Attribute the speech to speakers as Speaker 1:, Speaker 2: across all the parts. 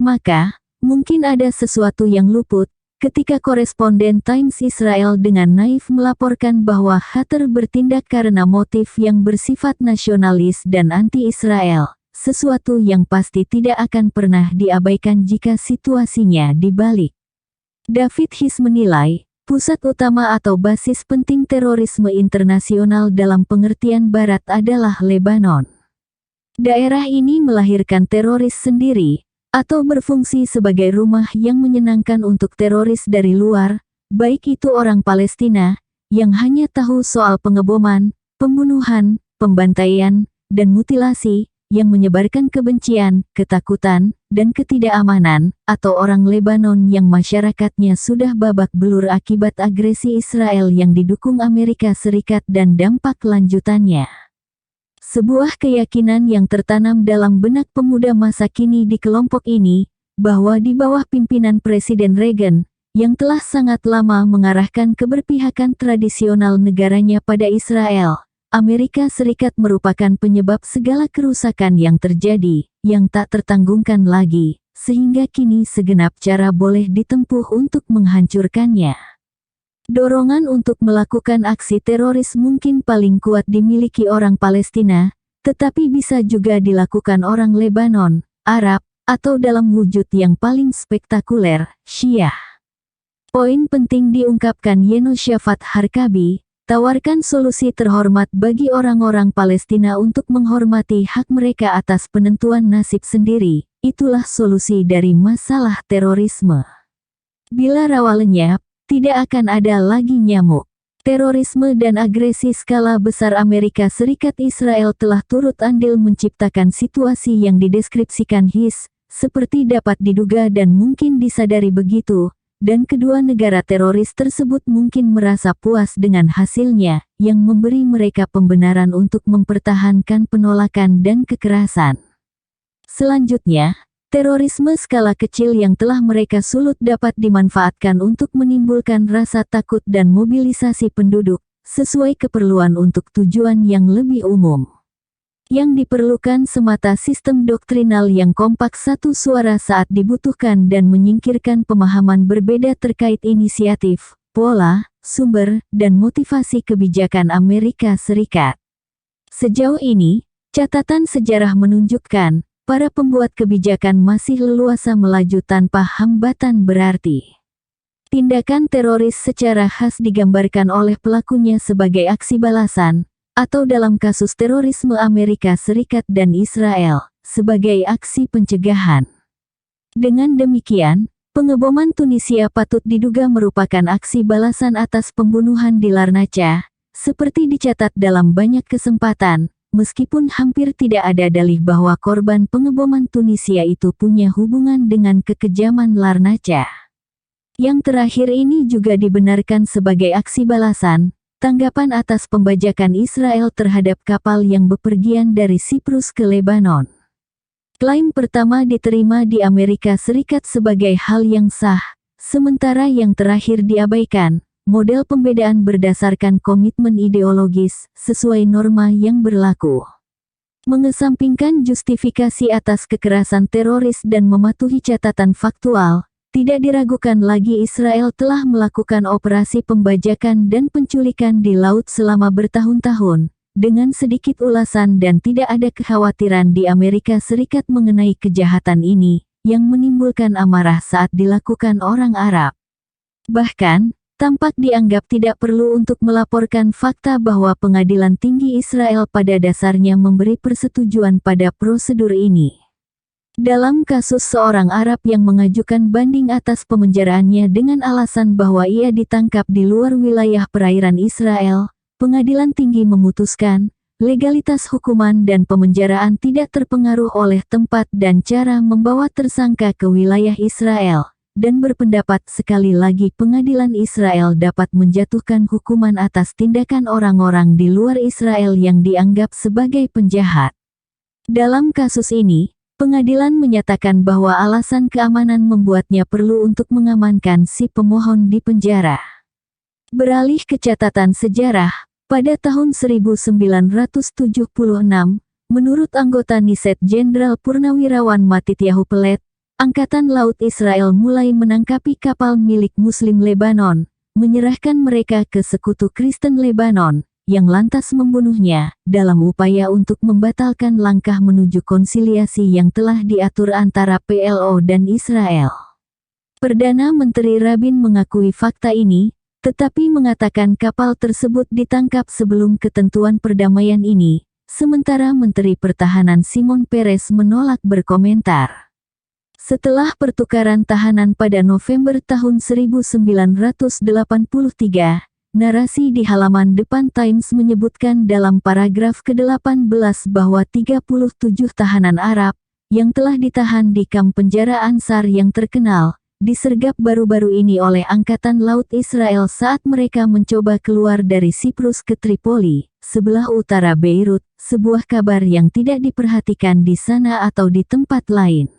Speaker 1: Maka, mungkin ada sesuatu yang luput, ketika koresponden Times Israel dengan naif melaporkan bahwa Hatter bertindak karena motif yang bersifat nasionalis dan anti-Israel, sesuatu yang pasti tidak akan pernah diabaikan jika situasinya dibalik. David His menilai, pusat utama atau basis penting terorisme internasional dalam pengertian Barat adalah Lebanon. Daerah ini melahirkan teroris sendiri, atau berfungsi sebagai rumah yang menyenangkan untuk teroris dari luar, baik itu orang Palestina, yang hanya tahu soal pengeboman, pembunuhan, pembantaian, dan mutilasi, yang menyebarkan kebencian, ketakutan, dan ketidakamanan, atau orang Lebanon yang masyarakatnya sudah babak belur akibat agresi Israel yang didukung Amerika Serikat dan dampak lanjutannya. Sebuah keyakinan yang tertanam dalam benak pemuda masa kini di kelompok ini, bahwa di bawah pimpinan Presiden Reagan, yang telah sangat lama mengarahkan keberpihakan tradisional negaranya pada Israel, Amerika Serikat merupakan penyebab segala kerusakan yang terjadi, yang tak tertanggungkan lagi, sehingga kini segenap cara boleh ditempuh untuk menghancurkannya. Dorongan untuk melakukan aksi teroris mungkin paling kuat dimiliki orang Palestina, tetapi bisa juga dilakukan orang Lebanon, Arab, atau dalam wujud yang paling spektakuler, Syiah. Poin penting diungkapkan Yehoshafat Harkabi, tawarkan solusi terhormat bagi orang-orang Palestina untuk menghormati hak mereka atas penentuan nasib sendiri, itulah solusi dari masalah terorisme. Bila rawa lenyap, tidak akan ada lagi nyamuk. Terorisme dan agresi skala besar Amerika Serikat Israel telah turut andil menciptakan situasi yang dideskripsikan His, seperti dapat diduga dan mungkin disadari begitu, dan kedua negara teroris tersebut mungkin merasa puas dengan hasilnya, yang memberi mereka pembenaran untuk mempertahankan penolakan dan kekerasan. Selanjutnya, terorisme skala kecil yang telah mereka sulut dapat dimanfaatkan untuk menimbulkan rasa takut dan mobilisasi penduduk, sesuai keperluan untuk tujuan yang lebih umum. Yang diperlukan semata sistem doktrinal yang kompak satu suara saat dibutuhkan dan menyingkirkan pemahaman berbeda terkait inisiatif, pola, sumber, dan motivasi kebijakan Amerika Serikat. Sejauh ini, catatan sejarah menunjukkan, para pembuat kebijakan masih leluasa melaju tanpa hambatan berarti. Tindakan teroris secara khas digambarkan oleh pelakunya sebagai aksi balasan, atau dalam kasus terorisme Amerika Serikat dan Israel, sebagai aksi pencegahan. Dengan demikian, pengeboman Tunisia patut diduga merupakan aksi balasan atas pembunuhan di Larnaca, seperti dicatat dalam banyak kesempatan, meskipun hampir tidak ada dalih bahwa korban pengeboman Tunisia itu punya hubungan dengan kekejaman Larnaca. Yang terakhir ini juga dibenarkan sebagai aksi balasan, tanggapan atas pembajakan Israel terhadap kapal yang bepergian dari Siprus ke Lebanon. Klaim pertama diterima di Amerika Serikat sebagai hal yang sah, sementara yang terakhir diabaikan, model pembedaan berdasarkan komitmen ideologis, sesuai norma yang berlaku. Mengesampingkan justifikasi atas kekerasan teroris dan mematuhi catatan faktual, tidak diragukan lagi Israel telah melakukan operasi pembajakan dan penculikan di laut selama bertahun-tahun, dengan sedikit ulasan dan tidak ada kekhawatiran di Amerika Serikat mengenai kejahatan ini, yang menimbulkan amarah saat dilakukan orang Arab. Bahkan, tampak dianggap tidak perlu untuk melaporkan fakta bahwa Pengadilan Tinggi Israel pada dasarnya memberi persetujuan pada prosedur ini. Dalam kasus seorang Arab yang mengajukan banding atas pemenjaraannya dengan alasan bahwa ia ditangkap di luar wilayah perairan Israel, Pengadilan Tinggi memutuskan, legalitas hukuman dan pemenjaraan tidak terpengaruh oleh tempat dan cara membawa tersangka ke wilayah Israel, dan berpendapat sekali lagi Pengadilan Israel dapat menjatuhkan hukuman atas tindakan orang-orang di luar Israel yang dianggap sebagai penjahat. Dalam kasus ini, Pengadilan menyatakan bahwa alasan keamanan membuatnya perlu untuk mengamankan si pemohon di penjara. Beralih ke catatan sejarah, pada tahun 1976, menurut anggota Knesset Jenderal Purnawirawan Matityahu Pelet, Angkatan Laut Israel mulai menangkapi kapal milik Muslim Lebanon, menyerahkan mereka ke Sekutu Kristen Lebanon, yang lantas membunuhnya, dalam upaya untuk membatalkan langkah menuju konsiliasi yang telah diatur antara PLO dan Israel. Perdana Menteri Rabin mengakui fakta ini, tetapi mengatakan kapal tersebut ditangkap sebelum ketentuan perdamaian ini, sementara Menteri Pertahanan Shimon Peres menolak berkomentar. Setelah pertukaran tahanan pada November tahun 1983, narasi di halaman depan Times menyebutkan dalam paragraf ke-18 bahwa 37 tahanan Arab, yang telah ditahan di kamp penjara Ansar yang terkenal, disergap baru-baru ini oleh Angkatan Laut Israel saat mereka mencoba keluar dari Siprus ke Tripoli, sebelah utara Beirut, sebuah kabar yang tidak diperhatikan di sana atau di tempat lain.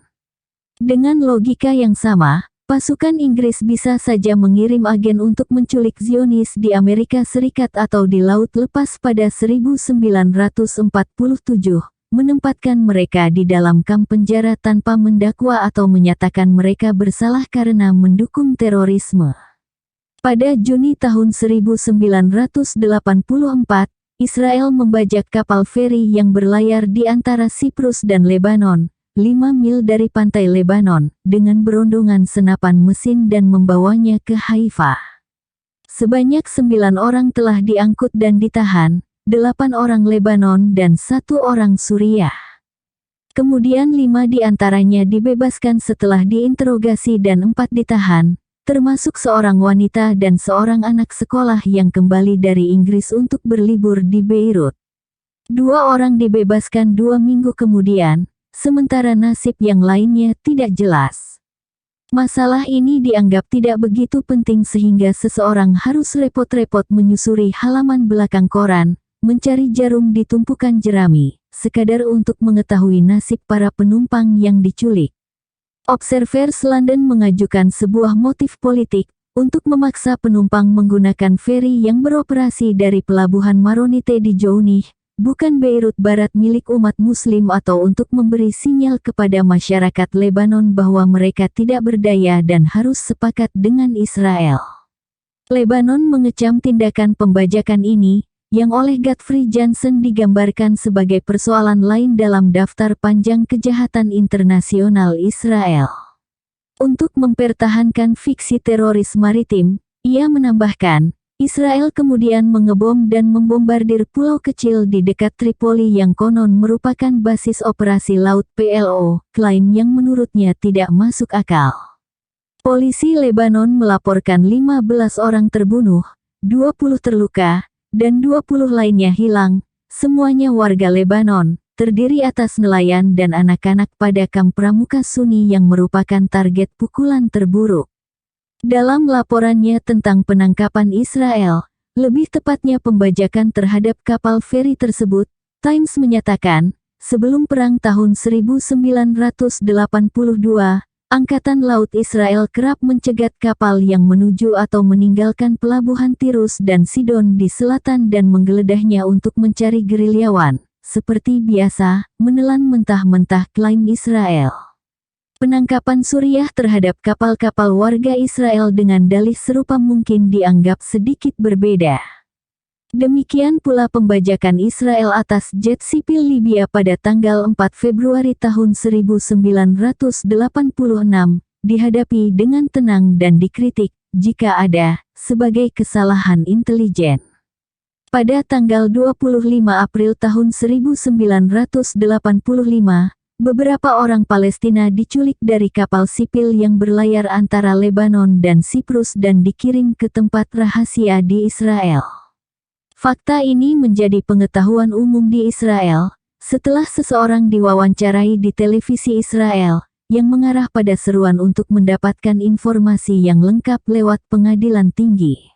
Speaker 1: Dengan logika yang sama, pasukan Inggris bisa saja mengirim agen untuk menculik Zionis di Amerika Serikat atau di Laut Lepas pada 1947, menempatkan mereka di dalam kamp penjara tanpa mendakwa atau menyatakan mereka bersalah karena mendukung terorisme. Pada Juni tahun 1984, Israel membajak kapal feri yang berlayar di antara Siprus dan Lebanon, 5 mil dari pantai Lebanon, dengan berondongan senapan mesin dan membawanya ke Haifa. Sebanyak 9 orang telah diangkut dan ditahan, 8 orang Lebanon dan 1 orang Suriah. Kemudian 5 di antaranya dibebaskan setelah diinterogasi dan 4 ditahan, termasuk seorang wanita dan seorang anak sekolah yang kembali dari Inggris untuk berlibur di Beirut. 2 orang dibebaskan 2 minggu kemudian, sementara nasib yang lainnya tidak jelas. Masalah ini dianggap tidak begitu penting sehingga seseorang harus repot-repot menyusuri halaman belakang koran, mencari jarum di tumpukan jerami, sekadar untuk mengetahui nasib para penumpang yang diculik. Observers London mengajukan sebuah motif politik, untuk memaksa penumpang menggunakan feri yang beroperasi dari pelabuhan Maronite di Jounih, bukan Beirut Barat milik umat Muslim atau untuk memberi sinyal kepada masyarakat Lebanon bahwa mereka tidak berdaya dan harus sepakat dengan Israel. Lebanon mengecam tindakan pembajakan ini, yang oleh Godfrey Johnson digambarkan sebagai persoalan lain dalam daftar panjang kejahatan internasional Israel. Untuk mempertahankan fiksi teroris maritim, ia menambahkan, Israel kemudian mengebom dan membombardir pulau kecil di dekat Tripoli yang konon merupakan basis operasi laut PLO, klaim yang menurutnya tidak masuk akal. Polisi Lebanon melaporkan 15 orang terbunuh, 20 terluka, dan 20 lainnya hilang, semuanya warga Lebanon, terdiri atas nelayan dan anak-anak pada kamp pramuka Sunni yang merupakan target pukulan terburuk. Dalam laporannya tentang penangkapan Israel, lebih tepatnya pembajakan terhadap kapal feri tersebut, Times menyatakan, sebelum perang tahun 1982, Angkatan Laut Israel kerap mencegat kapal yang menuju atau meninggalkan pelabuhan Tirus dan Sidon di selatan dan menggeledahnya untuk mencari gerilyawan, seperti biasa, menelan mentah-mentah klaim Israel. Penangkapan Suriah terhadap kapal-kapal warga Israel dengan dalih serupa mungkin dianggap sedikit berbeda. Demikian pula pembajakan Israel atas jet sipil Libya pada tanggal 4 Februari tahun 1986, dihadapi dengan tenang dan dikritik, jika ada, sebagai kesalahan intelijen. Pada tanggal 25 April tahun 1985, beberapa orang Palestina diculik dari kapal sipil yang berlayar antara Lebanon dan Siprus dan dikirim ke tempat rahasia di Israel. Fakta ini menjadi pengetahuan umum di Israel, setelah seseorang diwawancarai di televisi Israel, yang mengarah pada seruan untuk mendapatkan informasi yang lengkap lewat pengadilan tinggi.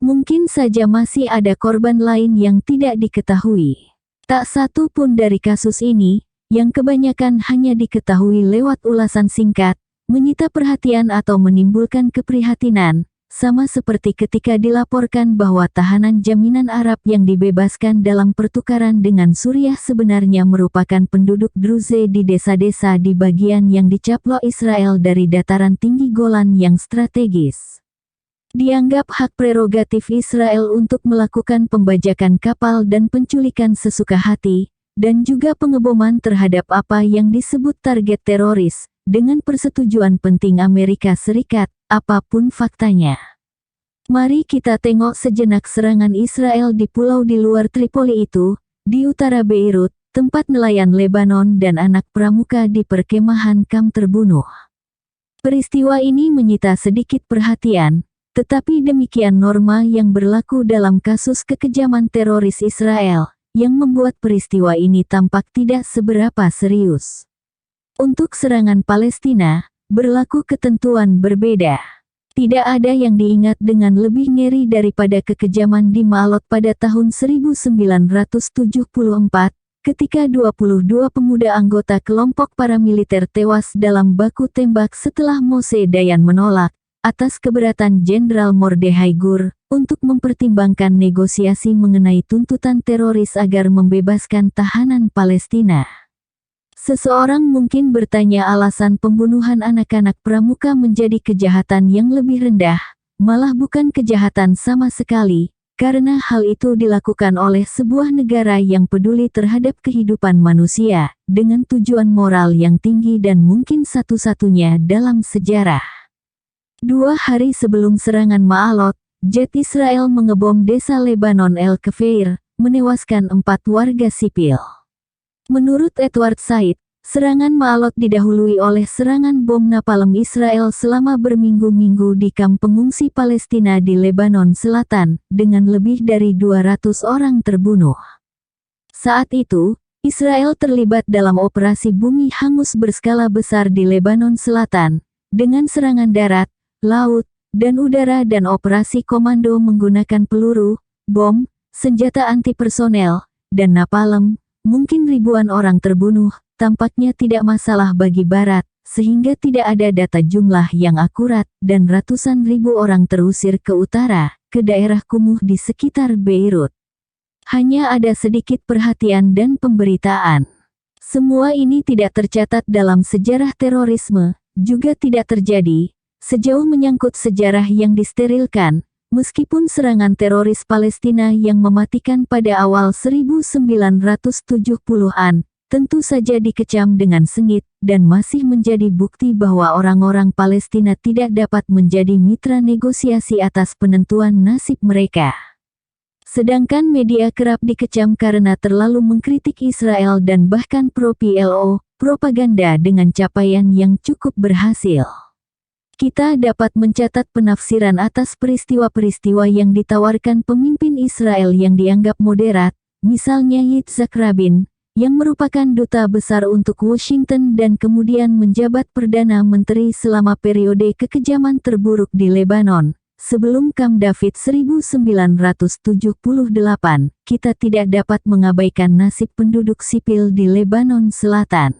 Speaker 1: Mungkin saja masih ada korban lain yang tidak diketahui. Tak satu pun dari kasus ini, yang kebanyakan hanya diketahui lewat ulasan singkat, menyita perhatian atau menimbulkan keprihatinan, sama seperti ketika dilaporkan bahwa tahanan jaminan Arab yang dibebaskan dalam pertukaran dengan Suriah sebenarnya merupakan penduduk Druze di desa-desa di bagian yang dicaplok Israel dari dataran tinggi Golan yang strategis. Dianggap hak prerogatif Israel untuk melakukan pembajakan kapal dan penculikan sesuka hati, dan juga pengeboman terhadap apa yang disebut target teroris, dengan persetujuan penting Amerika Serikat, apapun faktanya. Mari kita tengok sejenak serangan Israel di pulau di luar Tripoli itu, di utara Beirut, tempat nelayan Lebanon dan anak pramuka di perkemahan Kam terbunuh. Peristiwa ini menyita sedikit perhatian, tetapi demikian norma yang berlaku dalam kasus kekejaman teroris Israel, yang membuat peristiwa ini tampak tidak seberapa serius. Untuk serangan Palestina, berlaku ketentuan berbeda. Tidak ada yang diingat dengan lebih ngeri daripada kekejaman di Ma'alot pada tahun 1974, ketika 22 pemuda anggota kelompok paramiliter tewas dalam baku tembak setelah Moshe Dayan menolak, atas keberatan Jenderal Mordechai Gur, untuk mempertimbangkan negosiasi mengenai tuntutan teroris agar membebaskan tahanan Palestina. Seseorang mungkin bertanya alasan pembunuhan anak-anak pramuka menjadi kejahatan yang lebih rendah, malah bukan kejahatan sama sekali, karena hal itu dilakukan oleh sebuah negara yang peduli terhadap kehidupan manusia, dengan tujuan moral yang tinggi dan mungkin satu-satunya dalam sejarah. 2 hari sebelum serangan Ma'alot, jet Israel mengebom desa Lebanon El Kefir, menewaskan 4 warga sipil. Menurut Edward Said, serangan Ma'alot didahului oleh serangan bom napalm Israel selama berminggu-minggu di kamp pengungsi Palestina di Lebanon Selatan, dengan lebih dari 200 orang terbunuh. Saat itu, Israel terlibat dalam operasi bumi hangus berskala besar di Lebanon Selatan, dengan serangan darat, laut, dan udara dan operasi komando menggunakan peluru, bom, senjata anti-personel, dan napalm. Mungkin ribuan orang terbunuh, tampaknya tidak masalah bagi Barat, sehingga tidak ada data jumlah yang akurat, dan ratusan ribu orang terusir ke utara, ke daerah kumuh di sekitar Beirut. Hanya ada sedikit perhatian dan pemberitaan. Semua ini tidak tercatat dalam sejarah terorisme, juga tidak terjadi, sejauh menyangkut sejarah yang disterilkan. Meskipun serangan teroris Palestina yang mematikan pada awal 1970-an, tentu saja dikecam dengan sengit, dan masih menjadi bukti bahwa orang-orang Palestina tidak dapat menjadi mitra negosiasi atas penentuan nasib mereka. Sedangkan media kerap dikecam karena terlalu mengkritik Israel dan bahkan pro-PLO, propaganda dengan capaian yang cukup berhasil. Kita dapat mencatat penafsiran atas peristiwa-peristiwa yang ditawarkan pemimpin Israel yang dianggap moderat, misalnya Yitzhak Rabin, yang merupakan duta besar untuk Washington dan kemudian menjabat Perdana Menteri selama periode kekejaman terburuk di Lebanon. Sebelum Camp David 1978, kita tidak dapat mengabaikan nasib penduduk sipil di Lebanon Selatan.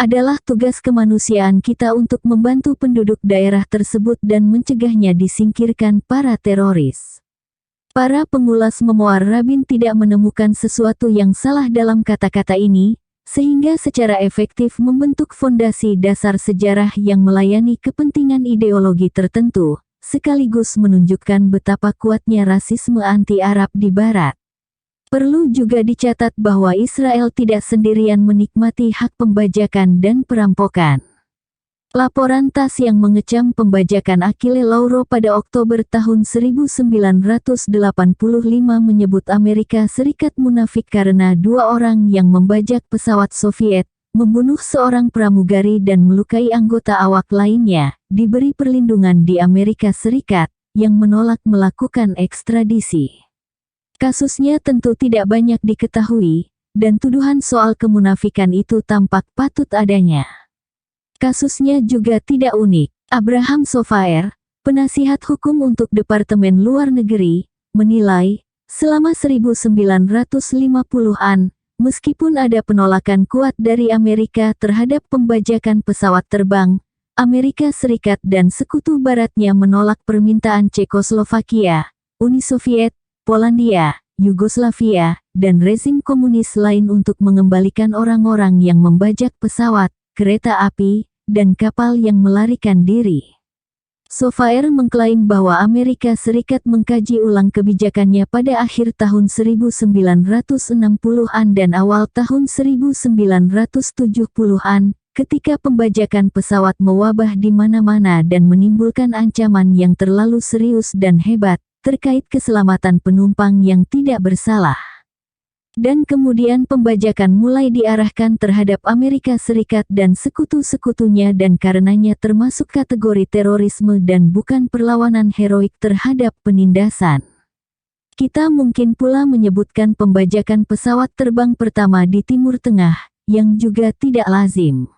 Speaker 1: Adalah tugas kemanusiaan kita untuk membantu penduduk daerah tersebut dan mencegahnya disingkirkan para teroris. Para pengulas memoir Rabin tidak menemukan sesuatu yang salah dalam kata-kata ini, sehingga secara efektif membentuk fondasi dasar sejarah yang melayani kepentingan ideologi tertentu, sekaligus menunjukkan betapa kuatnya rasisme anti-Arab di Barat. Perlu juga dicatat bahwa Israel tidak sendirian menikmati hak pembajakan dan perampokan. Laporan TASS yang mengecam pembajakan Achille Lauro pada Oktober tahun 1985 menyebut Amerika Serikat munafik karena 2 orang yang membajak pesawat Soviet, membunuh seorang pramugari dan melukai anggota awak lainnya, diberi perlindungan di Amerika Serikat, yang menolak melakukan ekstradisi. Kasusnya tentu tidak banyak diketahui, dan tuduhan soal kemunafikan itu tampak patut adanya. Kasusnya juga tidak unik. Abraham Sofaer, penasihat hukum untuk Departemen Luar Negeri, menilai, selama 1950-an, meskipun ada penolakan kuat dari Amerika terhadap pembajakan pesawat terbang, Amerika Serikat dan sekutu baratnya menolak permintaan Cekoslovakia, Uni Soviet, Polandia, Yugoslavia, dan rezim komunis lain untuk mengembalikan orang-orang yang membajak pesawat, kereta api, dan kapal yang melarikan diri. Sofaer mengklaim bahwa Amerika Serikat mengkaji ulang kebijakannya pada akhir tahun 1960-an dan awal tahun 1970-an, ketika pembajakan pesawat mewabah di mana-mana dan menimbulkan ancaman yang terlalu serius dan hebat, terkait keselamatan penumpang yang tidak bersalah. Dan kemudian pembajakan mulai diarahkan terhadap Amerika Serikat dan sekutu-sekutunya dan karenanya termasuk kategori terorisme dan bukan perlawanan heroik terhadap penindasan. Kita mungkin pula menyebutkan pembajakan pesawat terbang pertama di Timur Tengah, yang juga tidak lazim.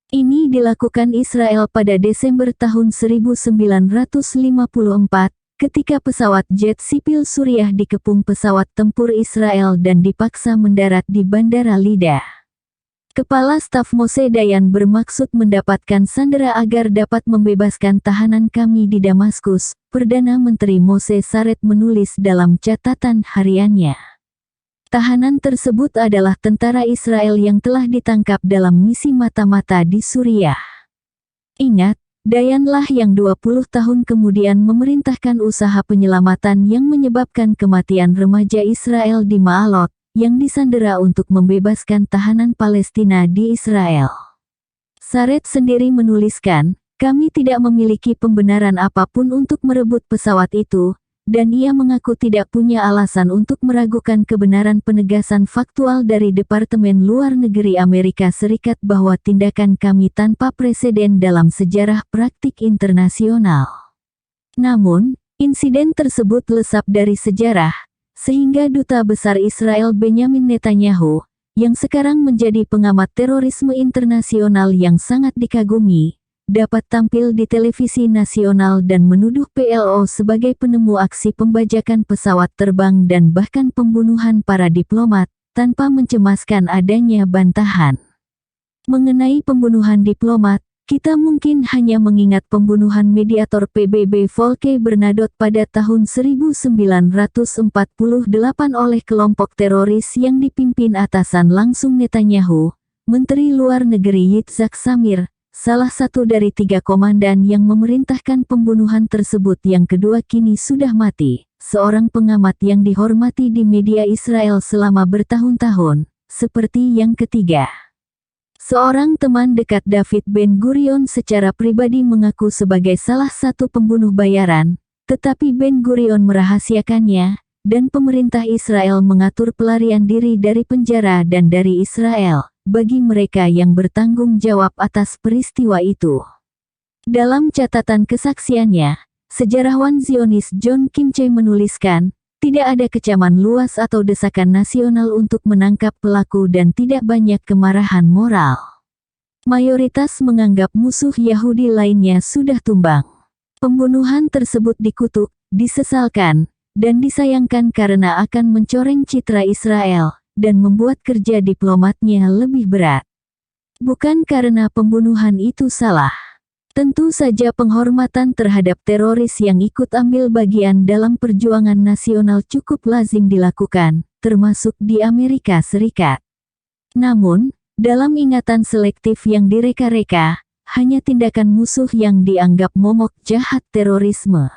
Speaker 1: Ini dilakukan Israel pada Desember tahun 1954, ketika pesawat jet sipil Suriah dikepung pesawat tempur Israel dan dipaksa mendarat di Bandara Lida. Kepala Staf Moshe Dayan bermaksud mendapatkan sandera agar dapat membebaskan tahanan kami di Damaskus, Perdana Menteri Moshe Saret menulis dalam catatan hariannya. Tahanan tersebut adalah tentara Israel yang telah ditangkap dalam misi mata-mata di Suriah. Ingat, Dayanlah yang 20 tahun kemudian memerintahkan usaha penyelamatan yang menyebabkan kematian remaja Israel di Ma'alot, yang disandera untuk membebaskan tahanan Palestina di Israel. Saret sendiri menuliskan, kami tidak memiliki pembenaran apapun untuk merebut pesawat itu, dan ia mengaku tidak punya alasan untuk meragukan kebenaran penegasan faktual dari Departemen Luar Negeri Amerika Serikat bahwa tindakan kami tanpa preseden dalam sejarah praktik internasional. Namun, insiden tersebut lesap dari sejarah, sehingga Duta Besar Israel Benyamin Netanyahu, yang sekarang menjadi pengamat terorisme internasional yang sangat dikagumi, dapat tampil di televisi nasional dan menuduh PLO sebagai penemu aksi pembajakan pesawat terbang dan bahkan pembunuhan para diplomat, tanpa mencemaskan adanya bantahan. Mengenai pembunuhan diplomat, kita mungkin hanya mengingat pembunuhan mediator PBB Volker Bernadotte pada tahun 1948 oleh kelompok teroris yang dipimpin atasan langsung Netanyahu, Menteri Luar Negeri Yitzhak Samir, salah satu dari 3 komandan yang memerintahkan pembunuhan tersebut. Yang kedua kini sudah mati, seorang pengamat yang dihormati di media Israel selama bertahun-tahun, seperti yang ketiga. Seorang teman dekat David Ben-Gurion secara pribadi mengaku sebagai salah satu pembunuh bayaran, tetapi Ben-Gurion merahasiakannya, dan pemerintah Israel mengatur pelarian diri dari penjara dan dari Israel bagi mereka yang bertanggung jawab atas peristiwa itu. Dalam catatan kesaksiannya, sejarawan Zionis John Kimche menuliskan, tidak ada kecaman luas atau desakan nasional untuk menangkap pelaku dan tidak banyak kemarahan moral. Mayoritas menganggap musuh Yahudi lainnya sudah tumbang. Pembunuhan tersebut dikutuk, disesalkan, dan disayangkan karena akan mencoreng citra Israel dan membuat kerja diplomatnya lebih berat. Bukan karena pembunuhan itu salah. Tentu saja penghormatan terhadap teroris yang ikut ambil bagian dalam perjuangan nasional cukup lazim dilakukan, termasuk di Amerika Serikat. Namun, dalam ingatan selektif yang direka-reka, hanya tindakan musuh yang dianggap momok jahat terorisme.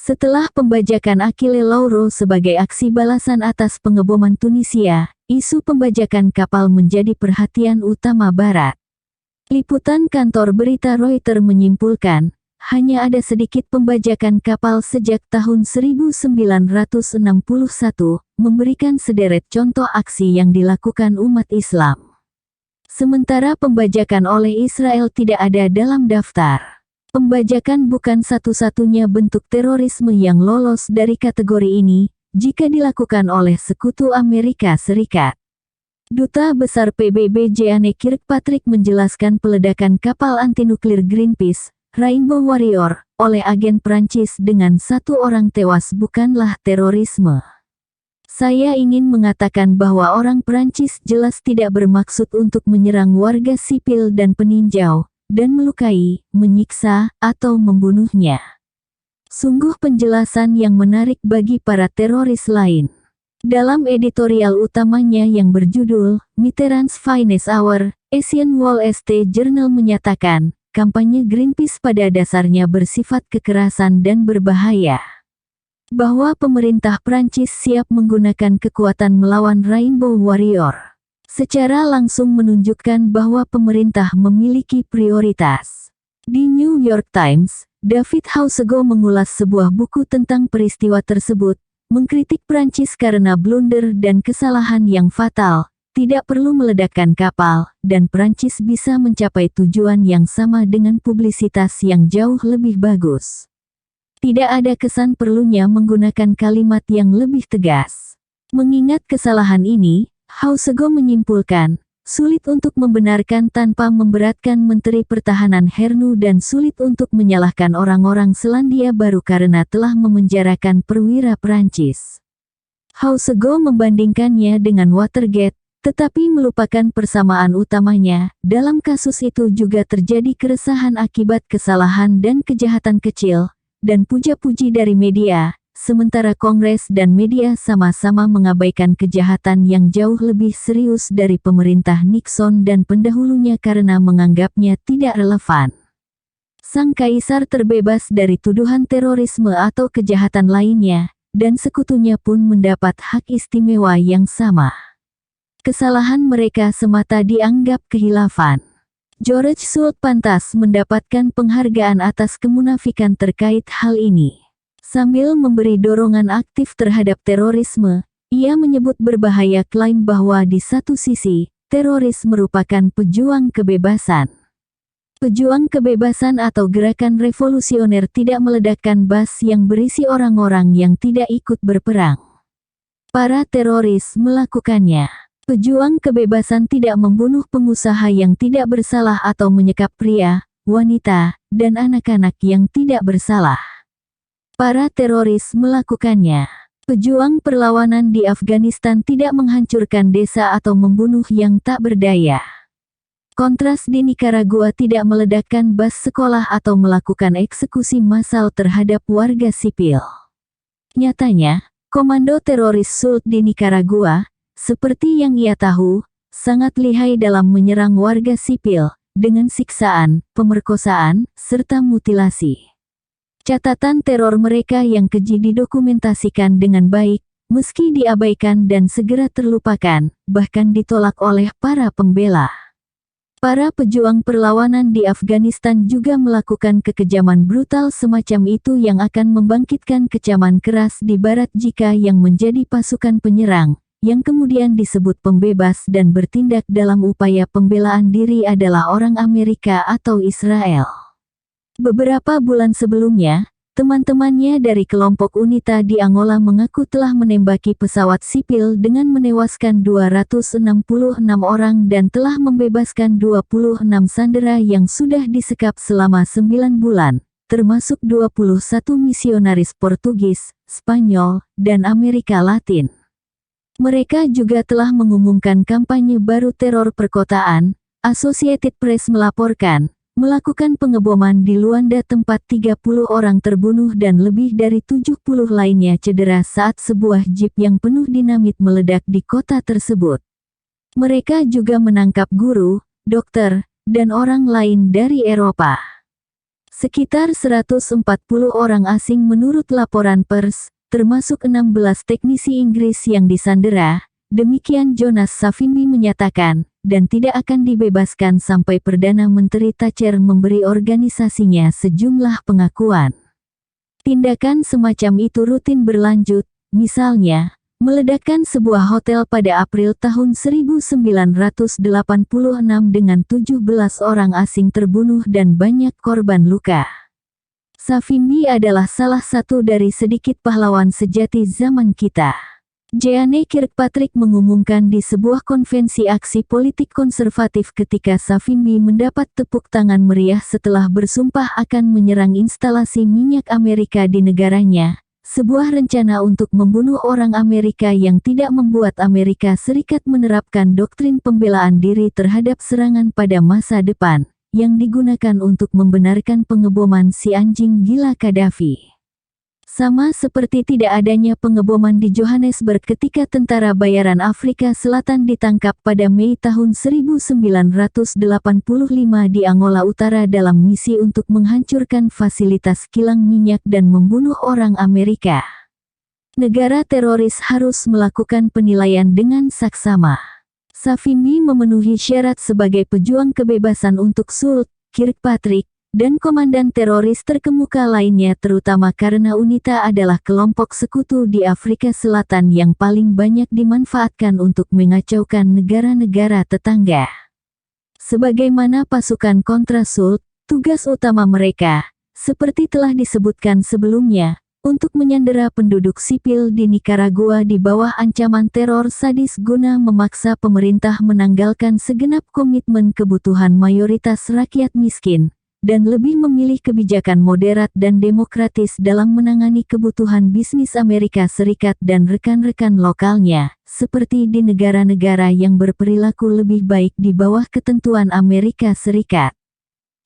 Speaker 1: Setelah pembajakan Achille Lauro sebagai aksi balasan atas pengeboman Tunisia, isu pembajakan kapal menjadi perhatian utama Barat. Liputan kantor berita Reuters menyimpulkan, hanya ada sedikit pembajakan kapal sejak tahun 1961, memberikan sederet contoh aksi yang dilakukan umat Islam. Sementara pembajakan oleh Israel tidak ada dalam daftar. Pembajakan bukan satu-satunya bentuk terorisme yang lolos dari kategori ini, jika dilakukan oleh sekutu Amerika Serikat. Duta Besar PBB Jeanne Kirkpatrick menjelaskan peledakan kapal anti-nuklir Greenpeace, Rainbow Warrior, oleh agen Prancis dengan 1 orang tewas bukanlah terorisme. Saya ingin mengatakan bahwa orang Prancis jelas tidak bermaksud untuk menyerang warga sipil dan peninjau, dan melukai, menyiksa, atau membunuhnya. Sungguh penjelasan yang menarik bagi para teroris lain. Dalam editorial utamanya yang berjudul Mitterrand's Finest Hour, Asian Wall Street Journal menyatakan, kampanye Greenpeace pada dasarnya bersifat kekerasan dan berbahaya. Bahwa pemerintah Prancis siap menggunakan kekuatan melawan Rainbow Warrior. Secara langsung menunjukkan bahwa pemerintah memiliki prioritas. Di New York Times, David Hausego mengulas sebuah buku tentang peristiwa tersebut, mengkritik Prancis karena blunder dan kesalahan yang fatal, tidak perlu meledakkan kapal, dan Prancis bisa mencapai tujuan yang sama dengan publisitas yang jauh lebih bagus. Tidak ada kesan perlunya menggunakan kalimat yang lebih tegas. Mengingat kesalahan ini, Hausego menyimpulkan, sulit untuk membenarkan tanpa memberatkan Menteri Pertahanan Hernu dan sulit untuk menyalahkan orang-orang Selandia Baru karena telah memenjarakan perwira Prancis. Hausego membandingkannya dengan Watergate, tetapi melupakan persamaan utamanya. Dalam kasus itu juga terjadi keresahan akibat kesalahan dan kejahatan kecil, dan puja-puji dari media, sementara Kongres dan media sama-sama mengabaikan kejahatan yang jauh lebih serius dari pemerintah Nixon dan pendahulunya karena menganggapnya tidak relevan. Sang kaisar terbebas dari tuduhan terorisme atau kejahatan lainnya, dan sekutunya pun mendapat hak istimewa yang sama. Kesalahan mereka semata dianggap khilafan. George Shultz pantas mendapatkan penghargaan atas kemunafikan terkait hal ini. Sambil memberi dorongan aktif terhadap terorisme, ia menyebut berbahaya klaim bahwa di satu sisi, teroris merupakan pejuang kebebasan. Pejuang kebebasan atau gerakan revolusioner tidak meledakkan bas yang berisi orang-orang yang tidak ikut berperang. Para teroris melakukannya. Pejuang kebebasan tidak membunuh pengusaha yang tidak bersalah atau menyekap pria, wanita, dan anak-anak yang tidak bersalah. Para teroris melakukannya. Pejuang perlawanan di Afghanistan tidak menghancurkan desa atau membunuh yang tak berdaya. Kontras di Nicaragua tidak meledakkan bas sekolah atau melakukan eksekusi massal terhadap warga sipil. Nyatanya, komando teroris Shultz di Nicaragua, seperti yang ia tahu, sangat lihai dalam menyerang warga sipil, dengan siksaan, pemerkosaan, serta mutilasi. Catatan teror mereka yang keji didokumentasikan dengan baik, meski diabaikan dan segera terlupakan, bahkan ditolak oleh para pembela. Para pejuang perlawanan di Afghanistan juga melakukan kekejaman brutal semacam itu yang akan membangkitkan kecaman keras di Barat jika yang menjadi pasukan penyerang, yang kemudian disebut pembebas dan bertindak dalam upaya pembelaan diri adalah orang Amerika atau Israel. Beberapa bulan sebelumnya, teman-temannya dari kelompok UNITA di Angola mengaku telah menembaki pesawat sipil dengan menewaskan 266 orang dan telah membebaskan 26 sandera yang sudah disekap selama 9 bulan, termasuk 21 misionaris Portugis, Spanyol, dan Amerika Latin. Mereka juga telah mengumumkan kampanye baru teror perkotaan. Associated Press melaporkan, melakukan pengeboman di Luanda tempat 30 orang terbunuh dan lebih dari 70 lainnya cedera saat sebuah jeep yang penuh dinamit meledak di kota tersebut. Mereka juga menangkap guru, dokter, dan orang lain dari Eropa. Sekitar 140 orang asing menurut laporan pers, termasuk 16 teknisi Inggris yang disandera, demikian Jonas Savimbi menyatakan, dan tidak akan dibebaskan sampai Perdana Menteri Thatcher memberi organisasinya sejumlah pengakuan. Tindakan semacam itu rutin berlanjut, misalnya, meledakkan sebuah hotel pada April tahun 1986 dengan 17 orang asing terbunuh dan banyak korban luka. Savimbi adalah salah satu dari sedikit pahlawan sejati zaman kita. Jane Kirkpatrick mengumumkan di sebuah konvensi aksi politik konservatif ketika Savimbi mendapat tepuk tangan meriah setelah bersumpah akan menyerang instalasi minyak Amerika di negaranya, sebuah rencana untuk membunuh orang Amerika yang tidak membuat Amerika Serikat menerapkan doktrin pembelaan diri terhadap serangan pada masa depan, yang digunakan untuk membenarkan pengeboman si anjing gila Qaddafi. Sama seperti tidak adanya pengeboman di Johannesburg ketika tentara bayaran Afrika Selatan ditangkap pada Mei tahun 1985 di Angola Utara dalam misi untuk menghancurkan fasilitas kilang minyak dan membunuh orang Amerika. Negara teroris harus melakukan penilaian dengan saksama. Savimbi memenuhi syarat sebagai pejuang kebebasan untuk Sult, Kirkpatrick, dan komandan teroris terkemuka lainnya terutama karena UNITA adalah kelompok sekutu di Afrika Selatan yang paling banyak dimanfaatkan untuk mengacaukan negara-negara tetangga. Sebagaimana pasukan kontra Sult, tugas utama mereka, seperti telah disebutkan sebelumnya, untuk menyandera penduduk sipil di Nicaragua di bawah ancaman teror sadis guna memaksa pemerintah menanggalkan segenap komitmen kebutuhan mayoritas rakyat miskin, dan lebih memilih kebijakan moderat dan demokratis dalam menangani kebutuhan bisnis Amerika Serikat dan rekan-rekan lokalnya, seperti di negara-negara yang berperilaku lebih baik di bawah ketentuan Amerika Serikat.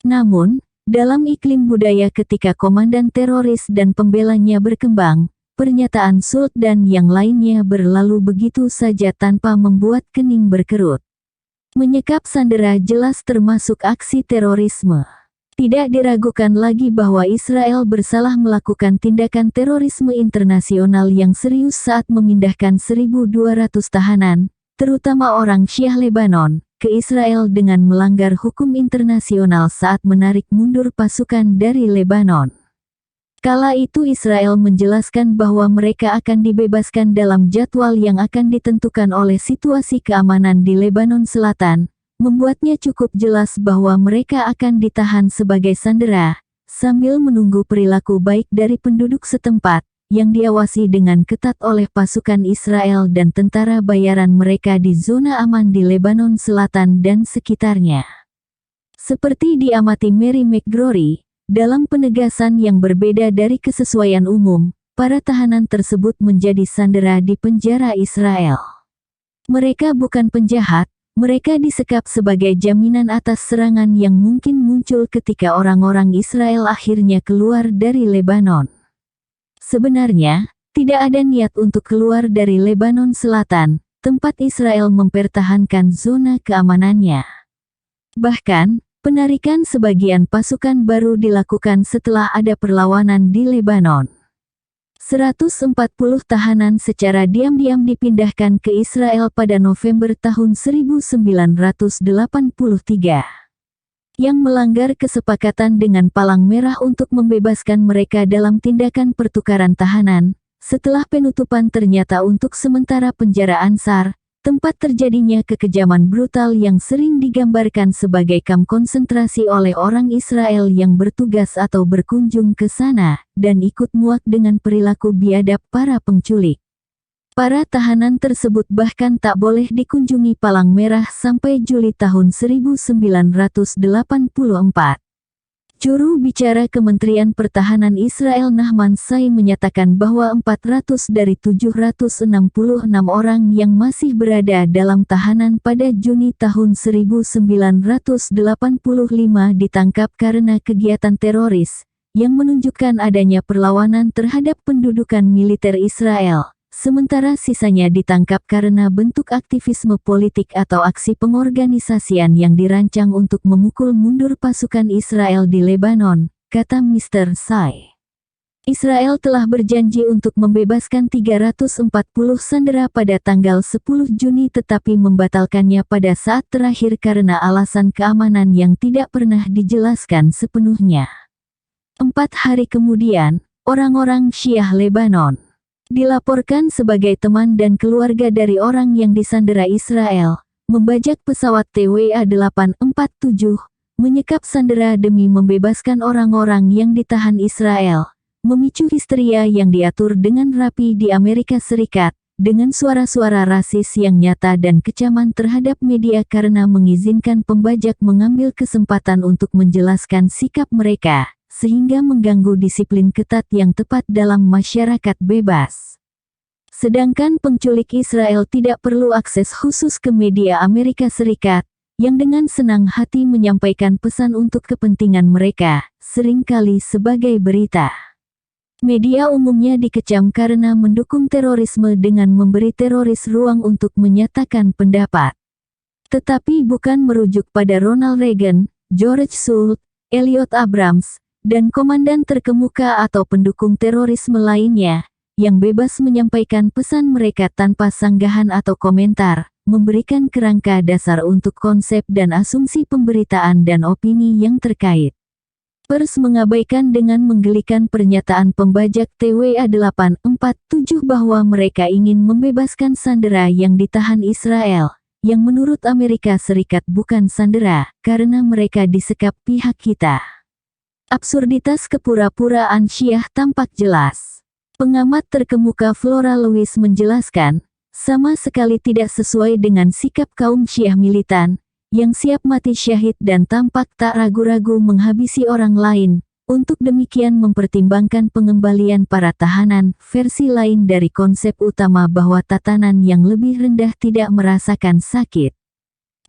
Speaker 1: Namun, dalam iklim budaya ketika komandan teroris dan pembelanya berkembang, pernyataan Sult dan yang lainnya berlalu begitu saja tanpa membuat kening berkerut. Menyekap sandera jelas termasuk aksi terorisme. Tidak diragukan lagi bahwa Israel bersalah melakukan tindakan terorisme internasional yang serius saat memindahkan 1.200 tahanan, terutama orang Syiah Lebanon, ke Israel dengan melanggar hukum internasional saat menarik mundur pasukan dari Lebanon. Kala itu Israel menjelaskan bahwa mereka akan dibebaskan dalam jadwal yang akan ditentukan oleh situasi keamanan di Lebanon Selatan, membuatnya cukup jelas bahwa mereka akan ditahan sebagai sandera, sambil menunggu perilaku baik dari penduduk setempat, yang diawasi dengan ketat oleh pasukan Israel dan tentara bayaran mereka di zona aman di Lebanon Selatan dan sekitarnya. Seperti diamati Mary McGrory, dalam penegasan yang berbeda dari kesesuaian umum, para tahanan tersebut menjadi sandera di penjara Israel. Mereka bukan penjahat, mereka disekap sebagai jaminan atas serangan yang mungkin muncul ketika orang-orang Israel akhirnya keluar dari Lebanon. Sebenarnya, tidak ada niat untuk keluar dari Lebanon Selatan, tempat Israel mempertahankan zona keamanannya. Bahkan, penarikan sebagian pasukan baru dilakukan setelah ada perlawanan di Lebanon. 140 tahanan secara diam-diam dipindahkan ke Israel pada November tahun 1983. Yang melanggar kesepakatan dengan Palang Merah untuk membebaskan mereka dalam tindakan pertukaran tahanan, setelah penutupan ternyata untuk sementara penjara Ansar, tempat terjadinya kekejaman brutal yang sering digambarkan sebagai kamp konsentrasi oleh orang Israel yang bertugas atau berkunjung ke sana, dan ikut muak dengan perilaku biadab para penculik. Para tahanan tersebut bahkan tak boleh dikunjungi Palang Merah sampai Juli tahun 1984. Juru bicara Kementerian Pertahanan Israel Nahman Shai menyatakan bahwa 400 dari 766 orang yang masih berada dalam tahanan pada Juni tahun 1985 ditangkap karena kegiatan teroris, yang menunjukkan adanya perlawanan terhadap pendudukan militer Israel. Sementara sisanya ditangkap karena bentuk aktivisme politik atau aksi pengorganisasian yang dirancang untuk memukul mundur pasukan Israel di Lebanon, kata Mr. Shai. Israel telah berjanji untuk membebaskan 340 sandera pada tanggal 10 Juni tetapi membatalkannya pada saat terakhir karena alasan keamanan yang tidak pernah dijelaskan sepenuhnya. 4 hari kemudian, orang-orang Syiah Lebanon dilaporkan sebagai teman dan keluarga dari orang yang disandera Israel, membajak pesawat TWA-847, menyekap sandera demi membebaskan orang-orang yang ditahan Israel, memicu histeria yang diatur dengan rapi di Amerika Serikat, dengan suara-suara rasis yang nyata dan kecaman terhadap media karena mengizinkan pembajak mengambil kesempatan untuk menjelaskan sikap mereka, sehingga mengganggu disiplin ketat yang tepat dalam masyarakat bebas. Sedangkan penculik Israel tidak perlu akses khusus ke media Amerika Serikat, yang dengan senang hati menyampaikan pesan untuk kepentingan mereka, seringkali sebagai berita. Media umumnya dikecam karena mendukung terorisme dengan memberi teroris ruang untuk menyatakan pendapat. Tetapi bukan merujuk pada Ronald Reagan, George Shultz, Elliot Abrams, dan komandan terkemuka atau pendukung terorisme lainnya, yang bebas menyampaikan pesan mereka tanpa sanggahan atau komentar, memberikan kerangka dasar untuk konsep dan asumsi pemberitaan dan opini yang terkait. Pers mengabaikan dengan menggelikan pernyataan pembajak TWA 847 bahwa mereka ingin membebaskan sandera yang ditahan Israel, yang menurut Amerika Serikat bukan sandera, karena mereka disekap pihak kita. Absurditas kepura-puraan Syiah tampak jelas. Pengamat terkemuka Flora Lewis menjelaskan, sama sekali tidak sesuai dengan sikap kaum Syiah militan, yang siap mati syahid dan tampak tak ragu-ragu menghabisi orang lain, untuk demikian mempertimbangkan pengembalian para tahanan. Versi lain dari konsep utama bahwa tatanan yang lebih rendah tidak merasakan sakit.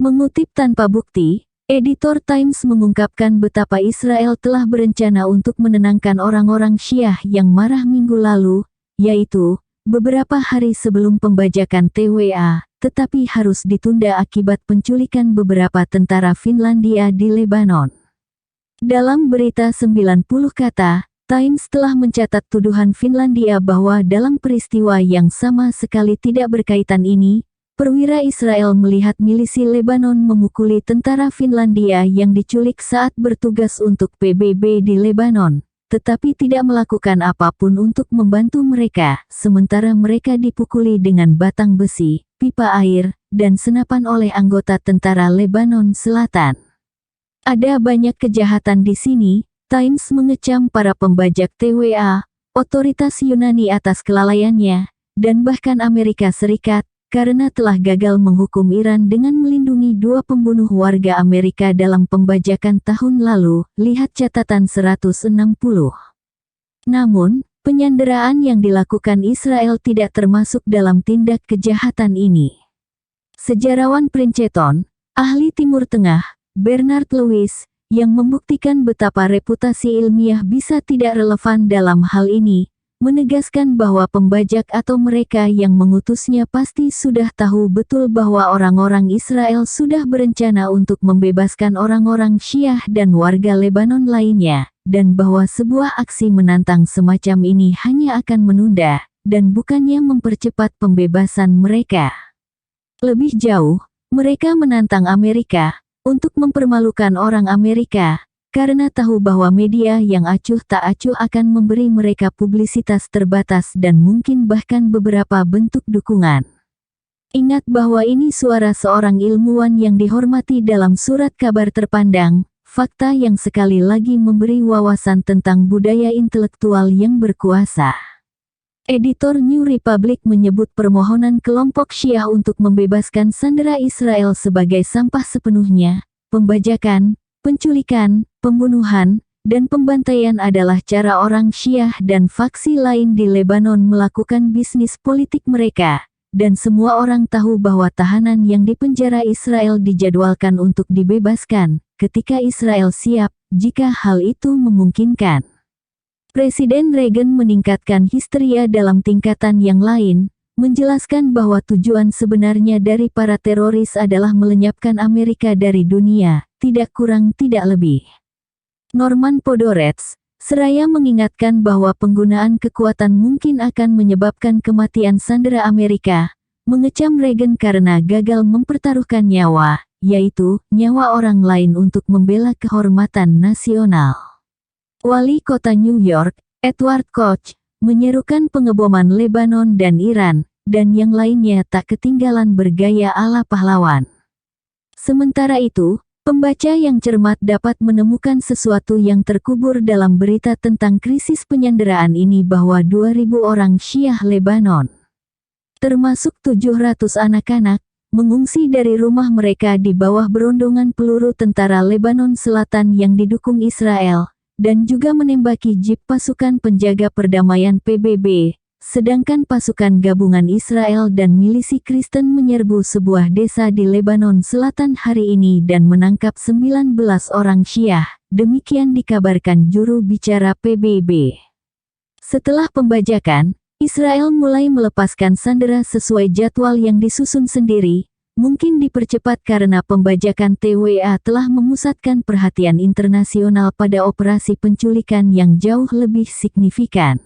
Speaker 1: Mengutip tanpa bukti, editor Times mengungkapkan betapa Israel telah berencana untuk menenangkan orang-orang Syiah yang marah minggu lalu, yaitu beberapa hari sebelum pembajakan TWA, tetapi harus ditunda akibat penculikan beberapa tentara Finlandia di Lebanon. Dalam berita 90 kata, Times telah mencatat tuduhan Finlandia bahwa dalam peristiwa yang sama sekali tidak berkaitan ini, perwira Israel melihat milisi Lebanon memukuli tentara Finlandia yang diculik saat bertugas untuk PBB di Lebanon, tetapi tidak melakukan apapun untuk membantu mereka, sementara mereka dipukuli dengan batang besi, pipa air, dan senapan oleh anggota tentara Lebanon Selatan. Ada banyak kejahatan di sini, Times mengecam para pembajak TWA, otoritas Yunani atas kelalaiannya, dan bahkan Amerika Serikat, karena telah gagal menghukum Iran dengan melindungi 2 pembunuh warga Amerika dalam pembajakan tahun lalu, lihat catatan 160. Namun, penyanderaan yang dilakukan Israel tidak termasuk dalam tindak kejahatan ini. Sejarawan Princeton, ahli Timur Tengah, Bernard Lewis, yang membuktikan betapa reputasi ilmiah bisa tidak relevan dalam hal ini, menegaskan bahwa pembajak atau mereka yang mengutusnya pasti sudah tahu betul bahwa orang-orang Israel sudah berencana untuk membebaskan orang-orang Syiah dan warga Lebanon lainnya, dan bahwa sebuah aksi menantang semacam ini hanya akan menunda, dan bukannya mempercepat pembebasan mereka. Lebih jauh, mereka menantang Amerika untuk mempermalukan orang Amerika, karena tahu bahwa media yang acuh tak acuh akan memberi mereka publisitas terbatas dan mungkin bahkan beberapa bentuk dukungan. Ingat bahwa ini suara seorang ilmuwan yang dihormati dalam surat kabar terpandang, fakta yang sekali lagi memberi wawasan tentang budaya intelektual yang berkuasa. Editor New Republic menyebut permohonan kelompok Syiah untuk membebaskan sandera Israel sebagai sampah sepenuhnya. Pembajakan, penculikan, pembunuhan, dan pembantaian adalah cara orang Syiah dan faksi lain di Lebanon melakukan bisnis politik mereka, dan semua orang tahu bahwa tahanan yang dipenjara Israel dijadwalkan untuk dibebaskan, ketika Israel siap, jika hal itu memungkinkan. Presiden Reagan meningkatkan histeria dalam tingkatan yang lain, menjelaskan bahwa tujuan sebenarnya dari para teroris adalah melenyapkan Amerika dari dunia, tidak kurang tidak lebih. Norman Podhoretz, seraya mengingatkan bahwa penggunaan kekuatan mungkin akan menyebabkan kematian sandera Amerika, mengecam Reagan karena gagal mempertaruhkan nyawa, yaitu nyawa orang lain untuk membela kehormatan nasional. Wali kota New York, Edward Koch, menyerukan pengeboman Lebanon dan Iran, dan yang lainnya tak ketinggalan bergaya ala pahlawan. Sementara itu, pembaca yang cermat dapat menemukan sesuatu yang terkubur dalam berita tentang krisis penyanderaan ini bahwa 2.000 orang Syiah Lebanon, termasuk 700 anak-anak, mengungsi dari rumah mereka di bawah berondongan peluru tentara Lebanon Selatan yang didukung Israel, dan juga menembaki jeep pasukan penjaga perdamaian PBB, sedangkan pasukan gabungan Israel dan milisi Kristen menyerbu sebuah desa di Lebanon Selatan hari ini dan menangkap 19 orang Syiah, demikian dikabarkan juru bicara PBB. Setelah pembajakan, Israel mulai melepaskan sandera sesuai jadwal yang disusun sendiri, mungkin dipercepat karena pembajakan TWA telah memusatkan perhatian internasional pada operasi penculikan yang jauh lebih signifikan.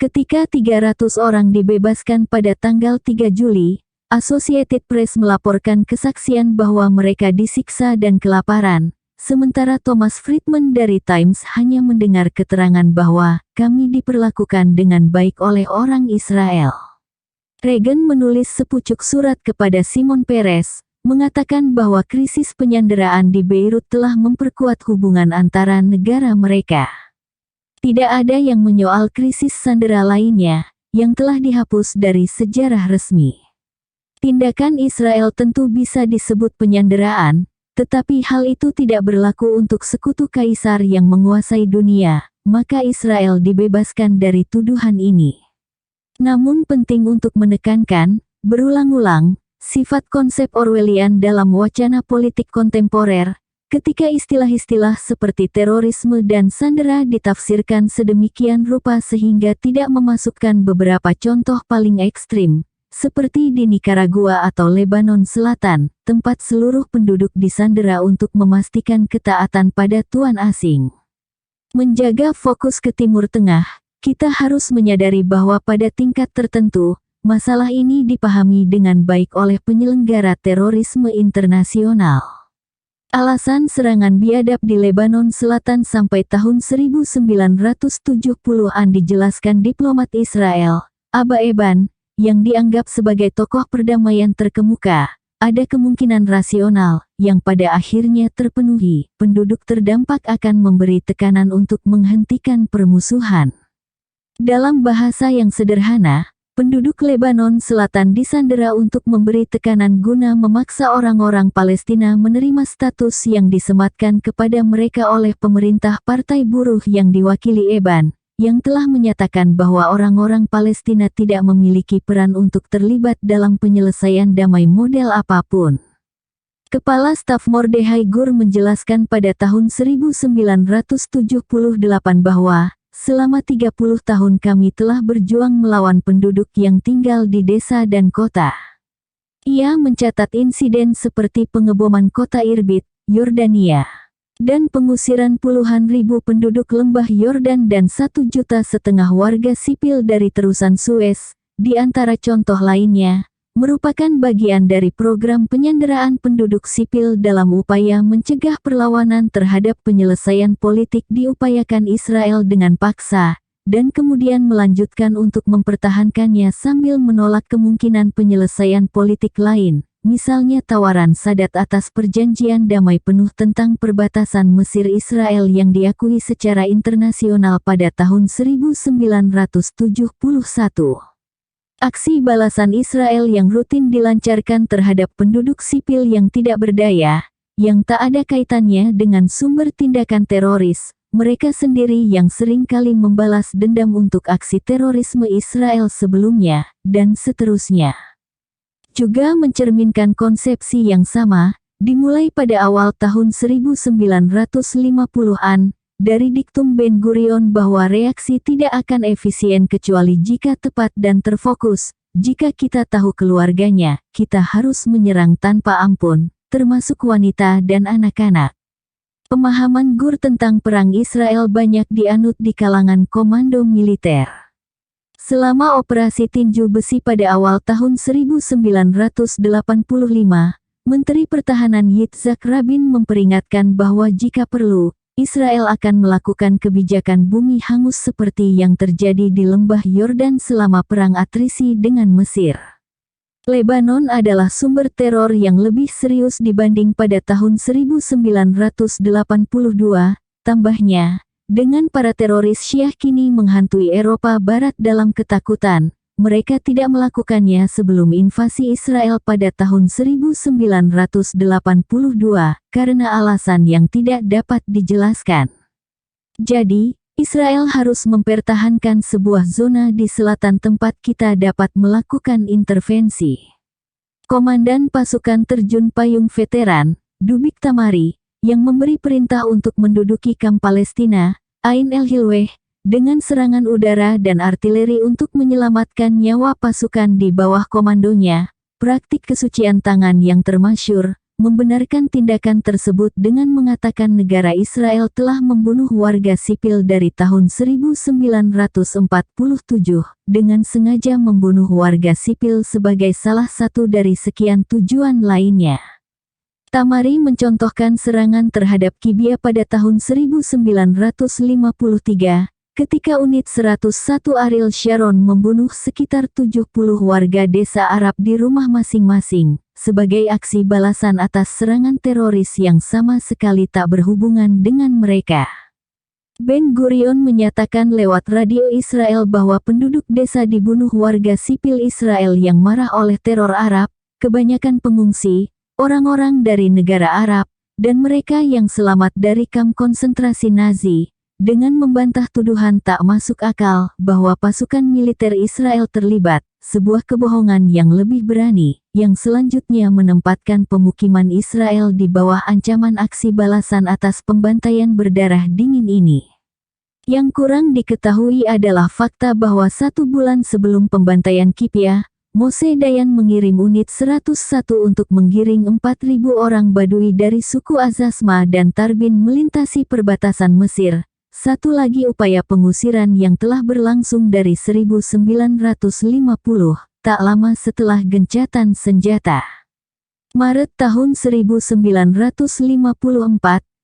Speaker 1: Ketika 300 orang dibebaskan pada tanggal 3 Juli, Associated Press melaporkan kesaksian bahwa mereka disiksa dan kelaparan, sementara Thomas Friedman dari Times hanya mendengar keterangan bahwa kami diperlakukan dengan baik oleh orang Israel. Reagan menulis sepucuk surat kepada Simon Peres, mengatakan bahwa krisis penyanderaan di Beirut telah memperkuat hubungan antara negara mereka. Tidak ada yang menyoal krisis sandera lainnya, yang telah dihapus dari sejarah resmi. Tindakan Israel tentu bisa disebut penyanderaan, tetapi hal itu tidak berlaku untuk sekutu kaisar yang menguasai dunia, maka Israel dibebaskan dari tuduhan ini. Namun penting untuk menekankan, berulang-ulang, sifat konsep Orwellian dalam wacana politik kontemporer, ketika istilah-istilah seperti terorisme dan sandera ditafsirkan sedemikian rupa sehingga tidak memasukkan beberapa contoh paling ekstrim, seperti di Nicaragua atau Lebanon Selatan, tempat seluruh penduduk disandera untuk memastikan ketaatan pada tuan asing. Menjaga fokus ke Timur Tengah, kita harus menyadari bahwa pada tingkat tertentu, masalah ini dipahami dengan baik oleh penyelenggara terorisme internasional. Alasan serangan biadab di Lebanon Selatan sampai tahun 1970-an dijelaskan diplomat Israel, Abba Eban, yang dianggap sebagai tokoh perdamaian terkemuka. Ada kemungkinan rasional, yang pada akhirnya terpenuhi, penduduk terdampak akan memberi tekanan untuk menghentikan permusuhan. Dalam bahasa yang sederhana, penduduk Lebanon Selatan disandera untuk memberi tekanan guna memaksa orang-orang Palestina menerima status yang disematkan kepada mereka oleh pemerintah Partai Buruh yang diwakili Eban, yang telah menyatakan bahwa orang-orang Palestina tidak memiliki peran untuk terlibat dalam penyelesaian damai model apapun. Kepala Staf Mordechai Gur menjelaskan pada tahun 1978 bahwa selama 30 tahun kami telah berjuang melawan penduduk yang tinggal di desa dan kota. Ia mencatat insiden seperti pengeboman kota Irbid, Yordania, dan pengusiran puluhan ribu penduduk lembah Yordan dan 1,5 juta warga sipil dari terusan Suez, di antara contoh lainnya, merupakan bagian dari program penyanderaan penduduk sipil dalam upaya mencegah perlawanan terhadap penyelesaian politik diupayakan Israel dengan paksa, dan kemudian melanjutkan untuk mempertahankannya sambil menolak kemungkinan penyelesaian politik lain, misalnya tawaran Sadat atas perjanjian damai penuh tentang perbatasan Mesir-Israel yang diakui secara internasional pada tahun 1971. Aksi balasan Israel yang rutin dilancarkan terhadap penduduk sipil yang tidak berdaya, yang tak ada kaitannya dengan sumber tindakan teroris, mereka sendiri yang sering kali membalas dendam untuk aksi terorisme Israel sebelumnya, dan seterusnya. Juga mencerminkan konsepsi yang sama, dimulai pada awal tahun 1950-an, dari diktum Ben Gurion bahwa reaksi tidak akan efisien kecuali jika tepat dan terfokus. Jika kita tahu keluarganya, kita harus menyerang tanpa ampun, termasuk wanita dan anak-anak. Pemahaman Gur tentang perang Israel banyak dianut di kalangan komando militer. Selama operasi tinju besi pada awal tahun 1985, Menteri Pertahanan Yitzhak Rabin memperingatkan bahwa jika perlu, Israel akan melakukan kebijakan bumi hangus seperti yang terjadi di lembah Yordan selama perang atrisi dengan Mesir. Lebanon adalah sumber teror yang lebih serius dibanding pada tahun 1982, tambahnya, dengan para teroris Syiah kini menghantui Eropa Barat dalam ketakutan. Mereka tidak melakukannya sebelum invasi Israel pada tahun 1982, karena alasan yang tidak dapat dijelaskan. Jadi, Israel harus mempertahankan sebuah zona di selatan tempat kita dapat melakukan intervensi. Komandan pasukan terjun payung veteran, Dubik Tamari, yang memberi perintah untuk menduduki kamp Palestina, Ain el-Hilweh, dengan serangan udara dan artileri untuk menyelamatkan nyawa pasukan di bawah komandonya, praktik kesucian tangan yang termasyhur, membenarkan tindakan tersebut dengan mengatakan negara Israel telah membunuh warga sipil dari tahun 1947, dengan sengaja membunuh warga sipil sebagai salah satu dari sekian tujuan lainnya. Tamari mencontohkan serangan terhadap Kibia pada tahun 1953, ketika unit 101 Ariel Sharon membunuh sekitar 70 warga desa Arab di rumah masing-masing, sebagai aksi balasan atas serangan teroris yang sama sekali tak berhubungan dengan mereka. Ben-Gurion menyatakan lewat radio Israel bahwa penduduk desa dibunuh warga sipil Israel yang marah oleh teror Arab, kebanyakan pengungsi, orang-orang dari negara Arab, dan mereka yang selamat dari kamp konsentrasi Nazi, dengan membantah tuduhan tak masuk akal bahwa pasukan militer Israel terlibat, sebuah kebohongan yang lebih berani, yang selanjutnya menempatkan pemukiman Israel di bawah ancaman aksi balasan atas pembantaian berdarah dingin ini. Yang kurang diketahui adalah fakta bahwa 1 bulan sebelum pembantaian Kibia, Moshe Dayan mengirim unit 101 untuk menggiring 4.000 orang Badui dari suku Azasma dan Tarbin melintasi perbatasan Mesir. Satu lagi upaya pengusiran yang telah berlangsung dari 1950, tak lama setelah gencatan senjata. Maret tahun 1954,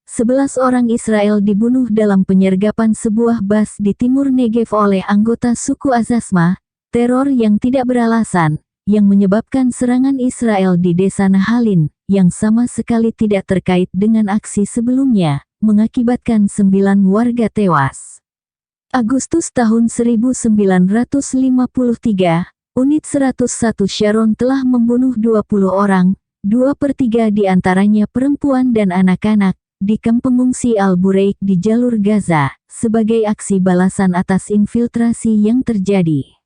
Speaker 1: 11 orang Israel dibunuh dalam penyergapan sebuah bas di timur Negev oleh anggota suku Azasma, teror yang tidak beralasan, yang menyebabkan serangan Israel di desa Nahalin, yang sama sekali tidak terkait dengan aksi sebelumnya, mengakibatkan 9 warga tewas. Agustus tahun 1953, unit 101 Sharon telah membunuh 20 orang, 2/3 di antaranya perempuan dan anak-anak, di kamp pengungsi Al-Bureik di jalur Gaza, sebagai aksi balasan atas infiltrasi yang terjadi.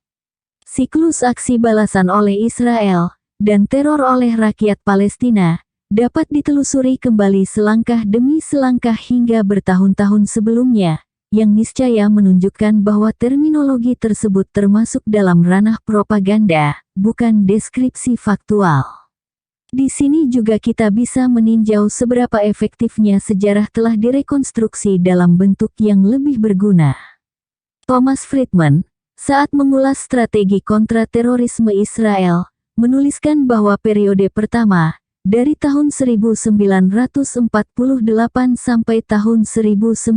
Speaker 1: Siklus aksi balasan oleh Israel, dan teror oleh rakyat Palestina, dapat ditelusuri kembali selangkah demi selangkah hingga bertahun-tahun sebelumnya, yang niscaya menunjukkan bahwa terminologi tersebut termasuk dalam ranah propaganda, bukan deskripsi faktual. Di sini juga kita bisa meninjau seberapa efektifnya sejarah telah direkonstruksi dalam bentuk yang lebih berguna. Thomas Friedman, saat mengulas strategi kontraterorisme Israel, menuliskan bahwa periode pertama, dari tahun 1948 sampai tahun 1956,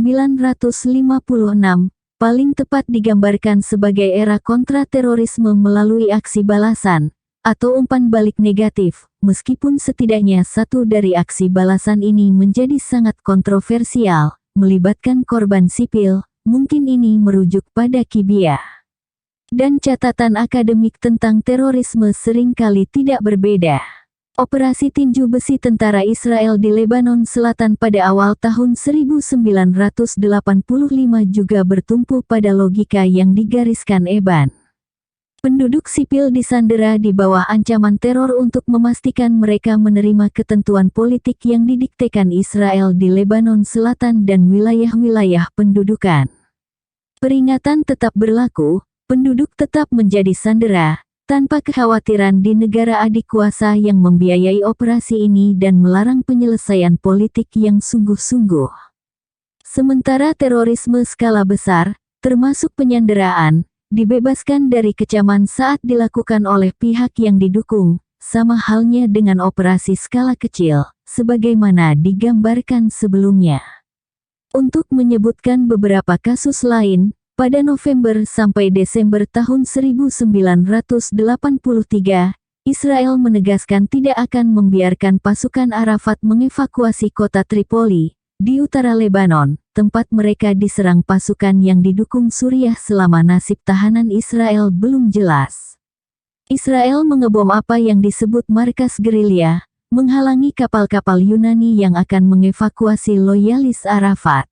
Speaker 1: paling tepat digambarkan sebagai era kontraterorisme melalui aksi balasan, atau umpan balik negatif, meskipun setidaknya satu dari aksi balasan ini menjadi sangat kontroversial, melibatkan korban sipil, mungkin ini merujuk pada Kibia. Dan catatan akademik tentang terorisme seringkali tidak berbeda. Operasi tinju besi tentara Israel di Lebanon Selatan pada awal tahun 1985 juga bertumpu pada logika yang digariskan Eban. Penduduk sipil disandera di bawah ancaman teror untuk memastikan mereka menerima ketentuan politik yang didiktekan Israel di Lebanon Selatan dan wilayah-wilayah pendudukan. Peringatan tetap berlaku, penduduk tetap menjadi sandera, tanpa kekhawatiran di negara adik kuasa yang membiayai operasi ini dan melarang penyelesaian politik yang sungguh-sungguh. Sementara terorisme skala besar, termasuk penyanderaan, dibebaskan dari kecaman saat dilakukan oleh pihak yang didukung, sama halnya dengan operasi skala kecil, sebagaimana digambarkan sebelumnya. Untuk menyebutkan beberapa kasus lain, pada November sampai Desember tahun 1983, Israel menegaskan tidak akan membiarkan pasukan Arafat mengevakuasi kota Tripoli, di utara Lebanon, tempat mereka diserang pasukan yang didukung Suriah selama nasib tahanan Israel belum jelas. Israel mengebom apa yang disebut markas gerilya, menghalangi kapal-kapal Yunani yang akan mengevakuasi loyalis Arafat.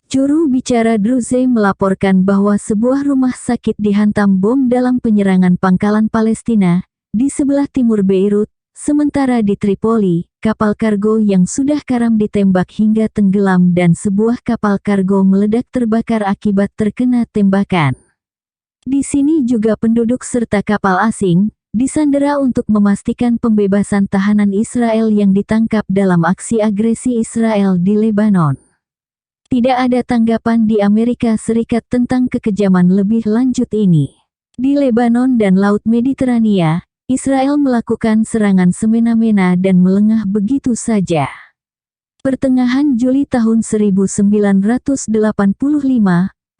Speaker 1: Juru bicara Druzhey melaporkan bahwa sebuah rumah sakit dihantam bom dalam penyerangan pangkalan Palestina di sebelah timur Beirut, sementara di Tripoli, kapal kargo yang sudah karam ditembak hingga tenggelam dan sebuah kapal kargo meledak terbakar akibat terkena tembakan. Di sini juga penduduk serta kapal asing disandera untuk memastikan pembebasan tahanan Israel yang ditangkap dalam aksi agresi Israel di Lebanon. Tidak ada tanggapan di Amerika Serikat tentang kekejaman lebih lanjut ini. Di Lebanon dan Laut Mediterania, Israel melakukan serangan semena-mena dan melengah begitu saja. Pertengahan Juli tahun 1985,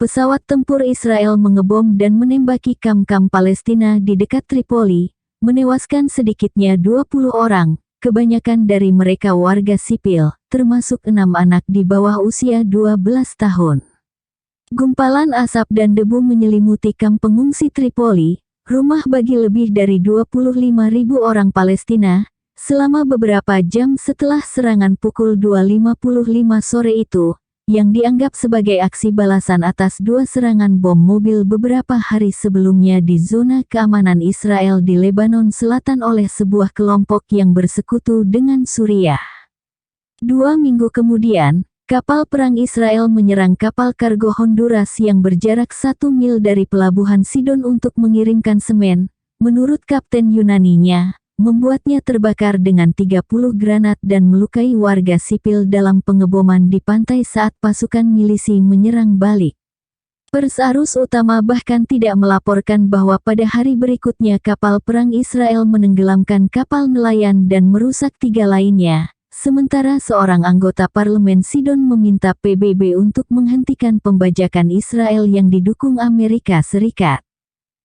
Speaker 1: pesawat tempur Israel mengebom dan menembaki kamp-kamp Palestina di dekat Tripoli, menewaskan sedikitnya 20 orang. Kebanyakan dari mereka warga sipil, termasuk 6 anak di bawah usia 12 tahun. Gumpalan asap dan debu menyelimuti kamp pengungsi Tripoli, rumah bagi lebih dari 25.000 orang Palestina, selama beberapa jam setelah serangan pukul 2.55 sore itu, yang dianggap sebagai aksi balasan atas 2 serangan bom mobil beberapa hari sebelumnya di zona keamanan Israel di Lebanon Selatan oleh sebuah kelompok yang bersekutu dengan Suriah. 2 minggu kemudian, kapal perang Israel menyerang kapal kargo Honduras yang berjarak 1 mil dari pelabuhan Sidon untuk mengirimkan semen. Menurut kapten Yunaninya, membuatnya terbakar dengan 30 granat dan melukai warga sipil dalam pengeboman di pantai saat pasukan milisi menyerang balik. Pers arus utama bahkan tidak melaporkan bahwa pada hari berikutnya kapal perang Israel menenggelamkan kapal nelayan dan merusak 3 lainnya, sementara seorang anggota parlemen Sidon meminta PBB untuk menghentikan pembajakan Israel yang didukung Amerika Serikat.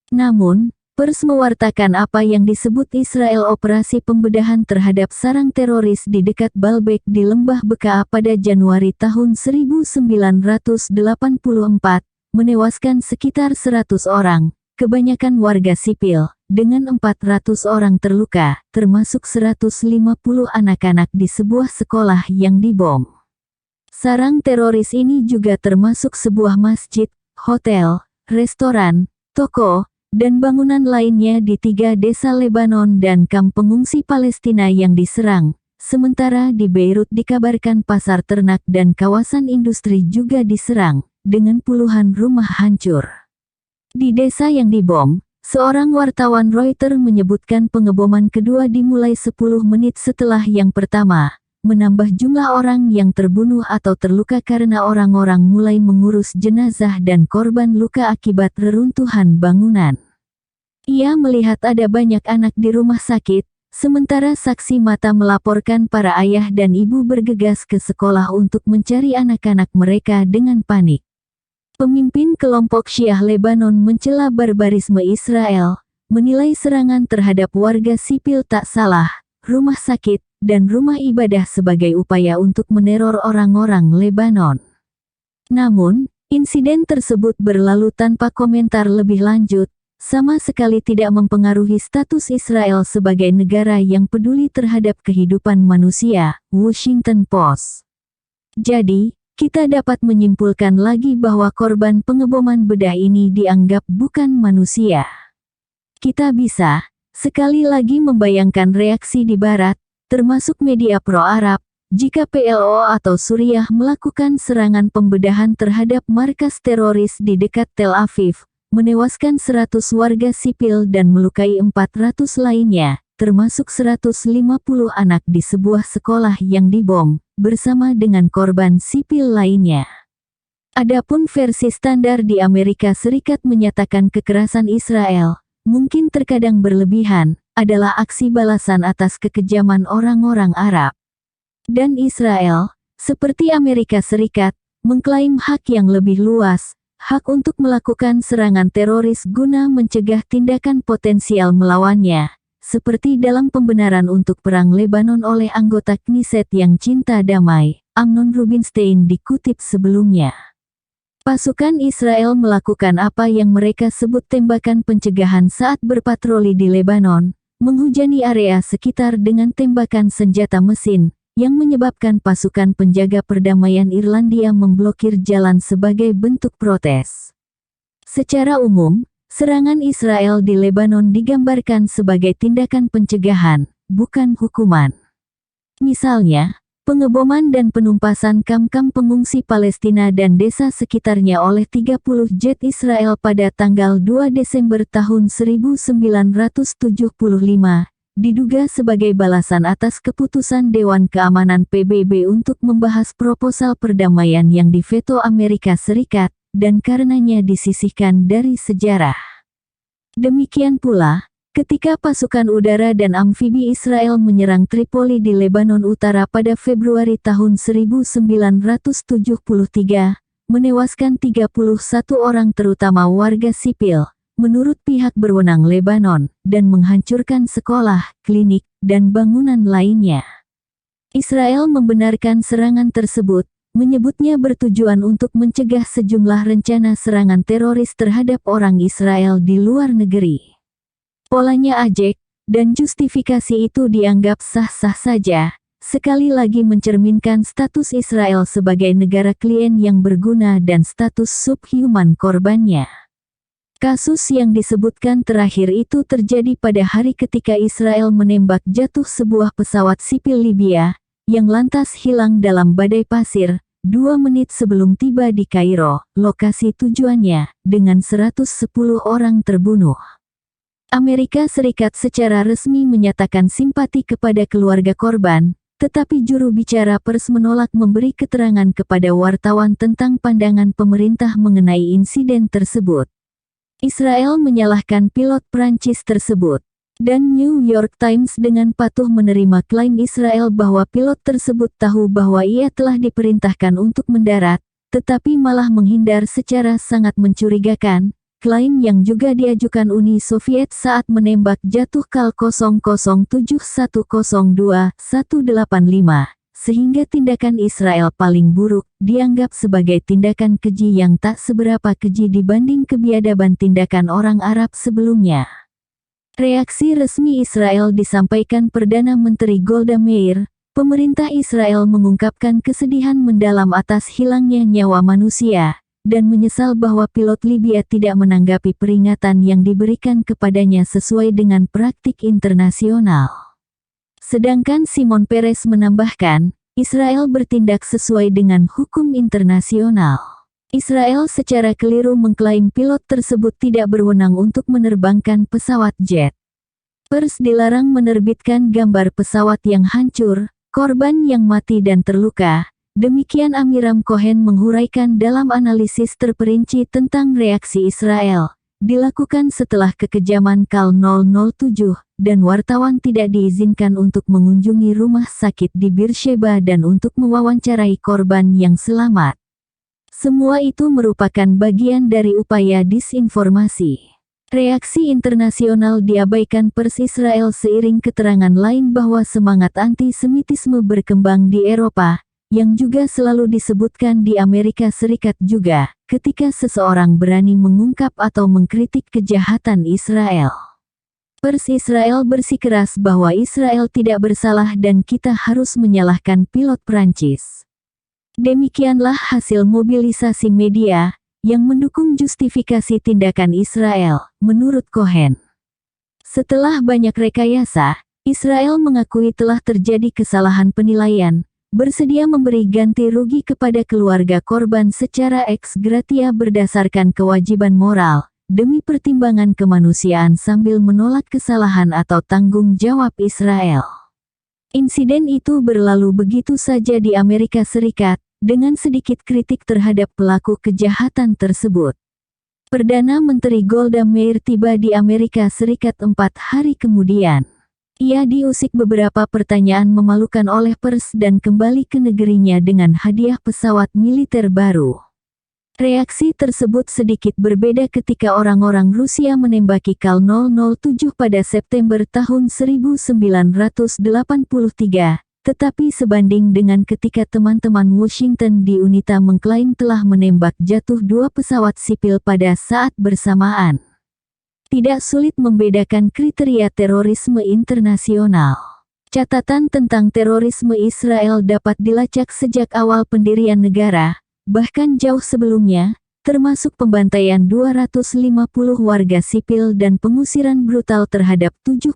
Speaker 1: Namun, pers mewartakan apa yang disebut Israel operasi pembedahan terhadap sarang teroris di dekat Baalbek di Lembah Bekaa pada Januari tahun 1984, menewaskan sekitar 100 orang, kebanyakan warga sipil, dengan 400 orang terluka, termasuk 150 anak-anak di sebuah sekolah yang dibom. Sarang teroris ini juga termasuk sebuah masjid, hotel, restoran, toko, dan bangunan lainnya di 3 desa Lebanon dan kamp pengungsi Palestina yang diserang. Sementara di Beirut dikabarkan pasar ternak dan kawasan industri juga diserang, dengan puluhan rumah hancur. Di desa yang dibom, seorang wartawan Reuters menyebutkan pengeboman kedua dimulai 10 menit setelah yang pertama, menambah jumlah orang yang terbunuh atau terluka karena orang-orang mulai mengurus jenazah dan korban luka akibat reruntuhan bangunan. Ia melihat ada banyak anak di rumah sakit, sementara saksi mata melaporkan para ayah dan ibu bergegas ke sekolah untuk mencari anak-anak mereka dengan panik. Pemimpin kelompok Syiah Lebanon mencela barbarisme Israel, menilai serangan terhadap warga sipil tak salah, rumah sakit, dan rumah ibadah sebagai upaya untuk meneror orang-orang Lebanon. Namun, insiden tersebut berlalu tanpa komentar lebih lanjut, sama sekali tidak mempengaruhi status Israel sebagai negara yang peduli terhadap kehidupan manusia, Washington Post. Jadi, kita dapat menyimpulkan lagi bahwa korban pengeboman bedah ini dianggap bukan manusia. Kita bisa, sekali lagi membayangkan reaksi di Barat, termasuk media pro-Arab, jika PLO atau Suriah melakukan serangan pembedahan terhadap markas teroris di dekat Tel Aviv, menewaskan 100 warga sipil dan melukai 400 lainnya, termasuk 150 anak di sebuah sekolah yang dibom, bersama dengan korban sipil lainnya. Adapun versi standar di Amerika Serikat menyatakan kekerasan Israel, mungkin terkadang berlebihan, adalah aksi balasan atas kekejaman orang-orang Arab. Dan Israel, seperti Amerika Serikat, mengklaim hak yang lebih luas, hak untuk melakukan serangan teroris guna mencegah tindakan potensial melawannya, seperti dalam pembenaran untuk perang Lebanon oleh anggota Knesset yang cinta damai, Amnon Rubinstein dikutip sebelumnya. Pasukan Israel melakukan apa yang mereka sebut tembakan pencegahan saat berpatroli di Lebanon, menghujani area sekitar dengan tembakan senjata mesin, yang menyebabkan pasukan penjaga perdamaian Irlandia memblokir jalan sebagai bentuk protes. Secara umum, serangan Israel di Lebanon digambarkan sebagai tindakan pencegahan, bukan hukuman. Misalnya, pengeboman dan penumpasan kamp-kamp pengungsi Palestina dan desa sekitarnya oleh 30 jet Israel pada tanggal 2 Desember tahun 1975, diduga sebagai balasan atas keputusan Dewan Keamanan PBB untuk membahas proposal perdamaian yang diveto Amerika Serikat, dan karenanya disisihkan dari sejarah. Demikian pula, ketika pasukan udara dan amfibi Israel menyerang Tripoli di Lebanon Utara pada Februari tahun 1973, menewaskan 31 orang terutama warga sipil, menurut pihak berwenang Lebanon, dan menghancurkan sekolah, klinik, dan bangunan lainnya. Israel membenarkan serangan tersebut, menyebutnya bertujuan untuk mencegah sejumlah rencana serangan teroris terhadap orang Israel di luar negeri. Polanya ajak, dan justifikasi itu dianggap sah-sah saja, sekali lagi mencerminkan status Israel sebagai negara klien yang berguna dan status subhuman korbannya. Kasus yang disebutkan terakhir itu terjadi pada hari ketika Israel menembak jatuh sebuah pesawat sipil Libya, yang lantas hilang dalam badai pasir, 2 menit sebelum tiba di Kairo, lokasi tujuannya, dengan 110 orang terbunuh. Amerika Serikat secara resmi menyatakan simpati kepada keluarga korban, tetapi juru bicara pers menolak memberi keterangan kepada wartawan tentang pandangan pemerintah mengenai insiden tersebut. Israel menyalahkan pilot Prancis tersebut, dan New York Times dengan patuh menerima klaim Israel bahwa pilot tersebut tahu bahwa ia telah diperintahkan untuk mendarat, tetapi malah menghindar secara sangat mencurigakan, klaim yang juga diajukan Uni Soviet saat menembak jatuh KAL 007102-185. Sehingga tindakan Israel paling buruk dianggap sebagai tindakan keji yang tak seberapa keji dibanding kebiadaban tindakan orang Arab sebelumnya. Reaksi resmi Israel disampaikan Perdana Menteri Golda Meir. Pemerintah Israel mengungkapkan kesedihan mendalam atas hilangnya nyawa manusia, dan menyesal bahwa pilot Libya tidak menanggapi peringatan yang diberikan kepadanya sesuai dengan praktik internasional. Sedangkan Simon Peres menambahkan, Israel bertindak sesuai dengan hukum internasional. Israel secara keliru mengklaim pilot tersebut tidak berwenang untuk menerbangkan pesawat jet. Pers dilarang menerbitkan gambar pesawat yang hancur, korban yang mati dan terluka. Demikian Amiram Cohen menghuraikan dalam analisis terperinci tentang reaksi Israel. Dilakukan setelah kekejaman KAL 007, dan wartawan tidak diizinkan untuk mengunjungi rumah sakit di Beersheba dan untuk mewawancarai korban yang selamat. Semua itu merupakan bagian dari upaya disinformasi. Reaksi internasional diabaikan pers Israel seiring keterangan lain bahwa semangat antisemitisme berkembang di Eropa, yang juga selalu disebutkan di Amerika Serikat juga, ketika seseorang berani mengungkap atau mengkritik kejahatan Israel. Pers Israel bersikeras bahwa Israel tidak bersalah dan kita harus menyalahkan pilot Prancis. Demikianlah hasil mobilisasi media, yang mendukung justifikasi tindakan Israel, menurut Cohen. Setelah banyak rekayasa, Israel mengakui telah terjadi kesalahan penilaian, bersedia memberi ganti rugi kepada keluarga korban secara ex gratia berdasarkan kewajiban moral, demi pertimbangan kemanusiaan sambil menolak kesalahan atau tanggung jawab Israel. Insiden itu berlalu begitu saja di Amerika Serikat, dengan sedikit kritik terhadap pelaku kejahatan tersebut. Perdana Menteri Golda Meir tiba di Amerika Serikat 4 hari kemudian. Ia diusik beberapa pertanyaan memalukan oleh pers dan kembali ke negerinya dengan hadiah pesawat militer baru. Reaksi tersebut sedikit berbeda ketika orang-orang Rusia menembaki KAL 007 pada September tahun 1983, tetapi sebanding dengan ketika teman-teman Washington di UNITA mengklaim telah menembak jatuh 2 pesawat sipil pada saat bersamaan. Tidak sulit membedakan kriteria terorisme internasional. Catatan tentang terorisme Israel dapat dilacak sejak awal pendirian negara, bahkan jauh sebelumnya, termasuk pembantaian 250 warga sipil dan pengusiran brutal terhadap 70.000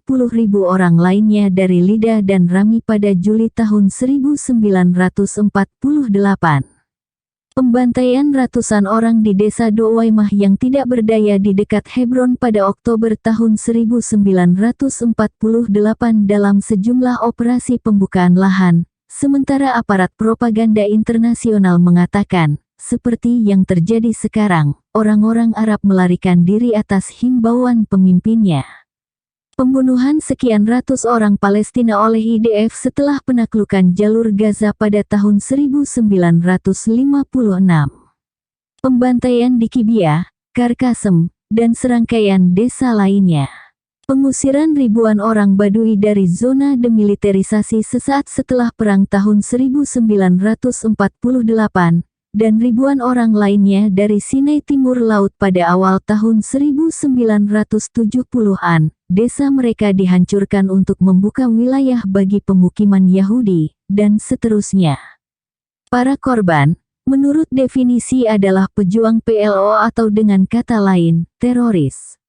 Speaker 1: orang lainnya dari Lida dan Rami pada Juli tahun 1948. Pembantaian ratusan orang di desa Dowaimah yang tidak berdaya di dekat Hebron pada Oktober tahun 1948 dalam sejumlah operasi pembukaan lahan, sementara aparat propaganda internasional mengatakan, seperti yang terjadi sekarang, orang-orang Arab melarikan diri atas himbauan pemimpinnya. Pembunuhan sekian ratus orang Palestina oleh IDF setelah penaklukan jalur Gaza pada tahun 1956. Pembantaian di Kibia, Karkasem, dan serangkaian desa lainnya. Pengusiran ribuan orang Badui dari zona demilitarisasi sesaat setelah perang tahun 1948, dan ribuan orang lainnya dari Sinai Timur Laut pada awal tahun 1970-an. Desa mereka dihancurkan untuk membuka wilayah bagi pemukiman Yahudi, dan seterusnya. Para korban, menurut definisi adalah pejuang PLO atau dengan kata lain, teroris.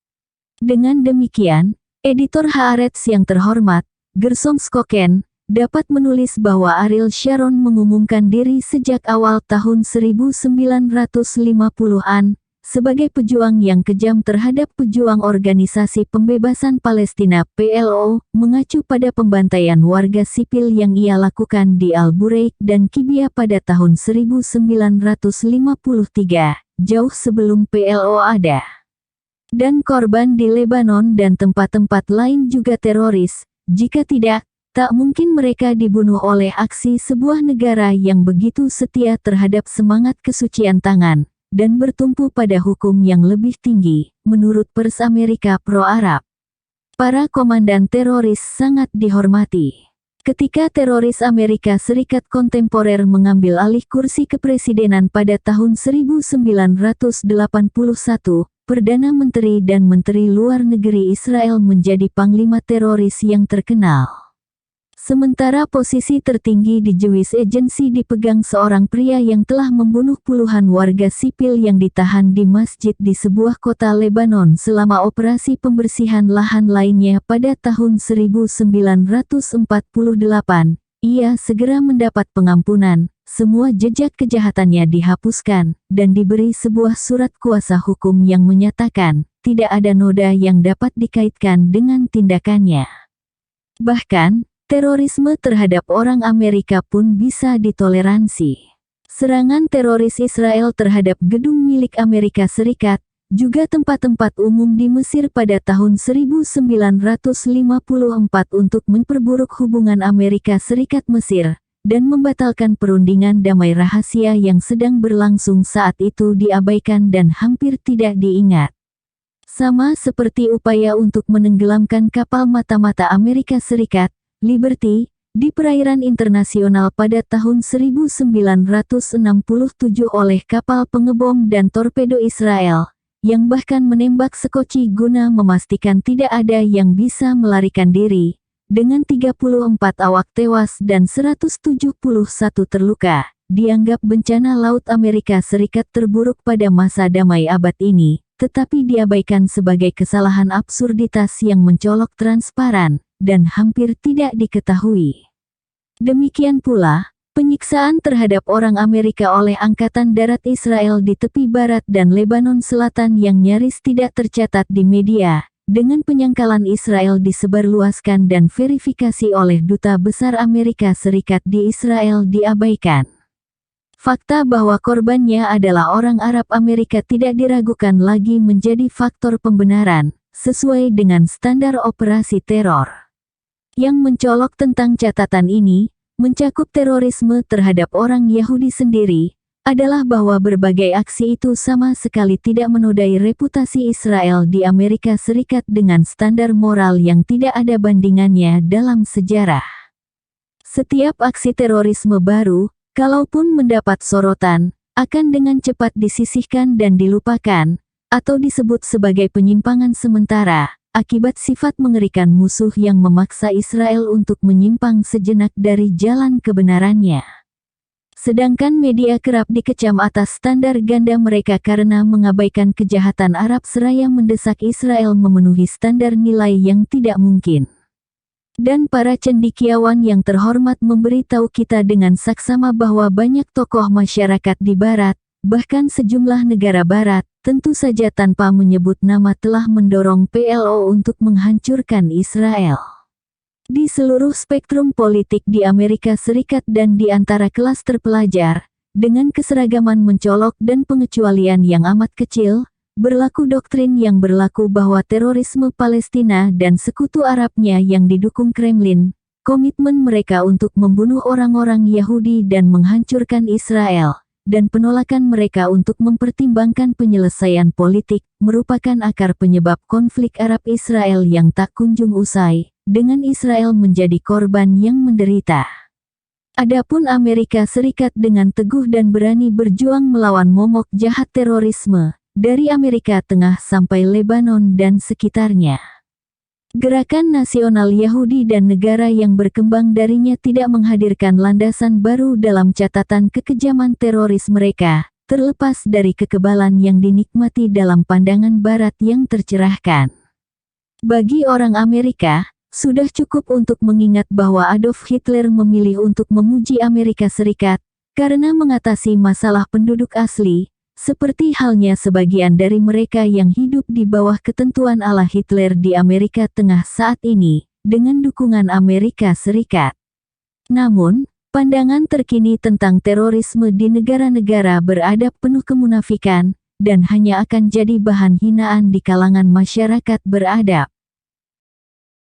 Speaker 1: Dengan demikian, editor Haaretz yang terhormat, Gershom Skoken, dapat menulis bahwa Ariel Sharon mengumumkan diri sejak awal tahun 1950-an, sebagai pejuang yang kejam terhadap pejuang Organisasi Pembebasan Palestina PLO, mengacu pada pembantaian warga sipil yang ia lakukan di Al-Bureik dan Kibia pada tahun 1953, jauh sebelum PLO ada. Dan korban di Lebanon dan tempat-tempat lain juga teroris, jika tidak, tak mungkin mereka dibunuh oleh aksi sebuah negara yang begitu setia terhadap semangat kesucian tangan, dan bertumpu pada hukum yang lebih tinggi, menurut Pers Amerika Pro-Arab. Para komandan teroris sangat dihormati. Ketika teroris Amerika Serikat kontemporer mengambil alih kursi kepresidenan pada tahun 1981, Perdana Menteri dan Menteri Luar Negeri Israel menjadi panglima teroris yang terkenal. Sementara posisi tertinggi di Jewish Agency dipegang seorang pria yang telah membunuh puluhan warga sipil yang ditahan di masjid di sebuah kota Lebanon selama operasi pembersihan lahan lainnya pada tahun 1948. Ia segera mendapat pengampunan, semua jejak kejahatannya dihapuskan, dan diberi sebuah surat kuasa hukum yang menyatakan, tidak ada noda yang dapat dikaitkan dengan tindakannya. Bahkan, terorisme terhadap orang Amerika pun bisa ditoleransi. Serangan teroris Israel terhadap gedung milik Amerika Serikat, juga tempat-tempat umum di Mesir pada tahun 1954 untuk memperburuk hubungan Amerika Serikat-Mesir, dan membatalkan perundingan damai rahasia yang sedang berlangsung saat itu diabaikan dan hampir tidak diingat. Sama seperti upaya untuk menenggelamkan kapal mata-mata Amerika Serikat, Liberty, di perairan internasional pada tahun 1967 oleh kapal pengebom dan torpedo Israel, yang bahkan menembak Skoci guna memastikan tidak ada yang bisa melarikan diri, dengan 34 awak tewas dan 171 terluka, dianggap bencana laut Amerika Serikat terburuk pada masa damai abad ini, tetapi diabaikan sebagai kesalahan absurditas yang mencolok transparan, dan hampir tidak diketahui. Demikian pula, penyiksaan terhadap orang Amerika oleh Angkatan Darat Israel di tepi barat dan Lebanon Selatan yang nyaris tidak tercatat di media, dengan penyangkalan Israel disebarluaskan dan verifikasi oleh Duta Besar Amerika Serikat di Israel diabaikan. Fakta bahwa korbannya adalah orang Arab Amerika tidak diragukan lagi menjadi faktor pembenaran, sesuai dengan standar operasi teror. Yang mencolok tentang catatan ini, mencakup terorisme terhadap orang Yahudi sendiri, adalah bahwa berbagai aksi itu sama sekali tidak menodai reputasi Israel di Amerika Serikat dengan standar moral yang tidak ada bandingannya dalam sejarah. Setiap aksi terorisme baru, kalaupun mendapat sorotan, akan dengan cepat disisihkan dan dilupakan, atau disebut sebagai penyimpangan sementara, akibat sifat mengerikan musuh yang memaksa Israel untuk menyimpang sejenak dari jalan kebenarannya. Sedangkan media kerap dikecam atas standar ganda mereka karena mengabaikan kejahatan Arab seraya mendesak Israel memenuhi standar nilai yang tidak mungkin. Dan para cendekiawan yang terhormat memberitahu kita dengan saksama bahwa banyak tokoh masyarakat di Barat, bahkan sejumlah negara Barat, tentu saja tanpa menyebut nama telah mendorong PLO untuk menghancurkan Israel. Di seluruh spektrum politik di Amerika Serikat dan di antara kelas terpelajar, dengan keseragaman mencolok dan pengecualian yang amat kecil, berlaku doktrin yang berlaku bahwa terorisme Palestina dan sekutu Arabnya yang didukung Kremlin, komitmen mereka untuk membunuh orang-orang Yahudi dan menghancurkan Israel, dan penolakan mereka untuk mempertimbangkan penyelesaian politik, merupakan akar penyebab konflik Arab-Israel yang tak kunjung usai, dengan Israel menjadi korban yang menderita. Adapun Amerika Serikat dengan teguh dan berani berjuang melawan momok jahat terorisme, dari Amerika Tengah sampai Lebanon dan sekitarnya. Gerakan nasional Yahudi dan negara yang berkembang darinya tidak menghadirkan landasan baru dalam catatan kekejaman teroris mereka, terlepas dari kekebalan yang dinikmati dalam pandangan Barat yang tercerahkan. Bagi orang Amerika, sudah cukup untuk mengingat bahwa Adolf Hitler memilih untuk memuji Amerika Serikat, karena mengatasi masalah penduduk asli, seperti halnya sebagian dari mereka yang hidup di bawah ketentuan ala Hitler di Amerika Tengah saat ini, dengan dukungan Amerika Serikat. Namun, pandangan terkini tentang terorisme di negara-negara beradab penuh kemunafikan, dan hanya akan jadi bahan hinaan di kalangan masyarakat beradab.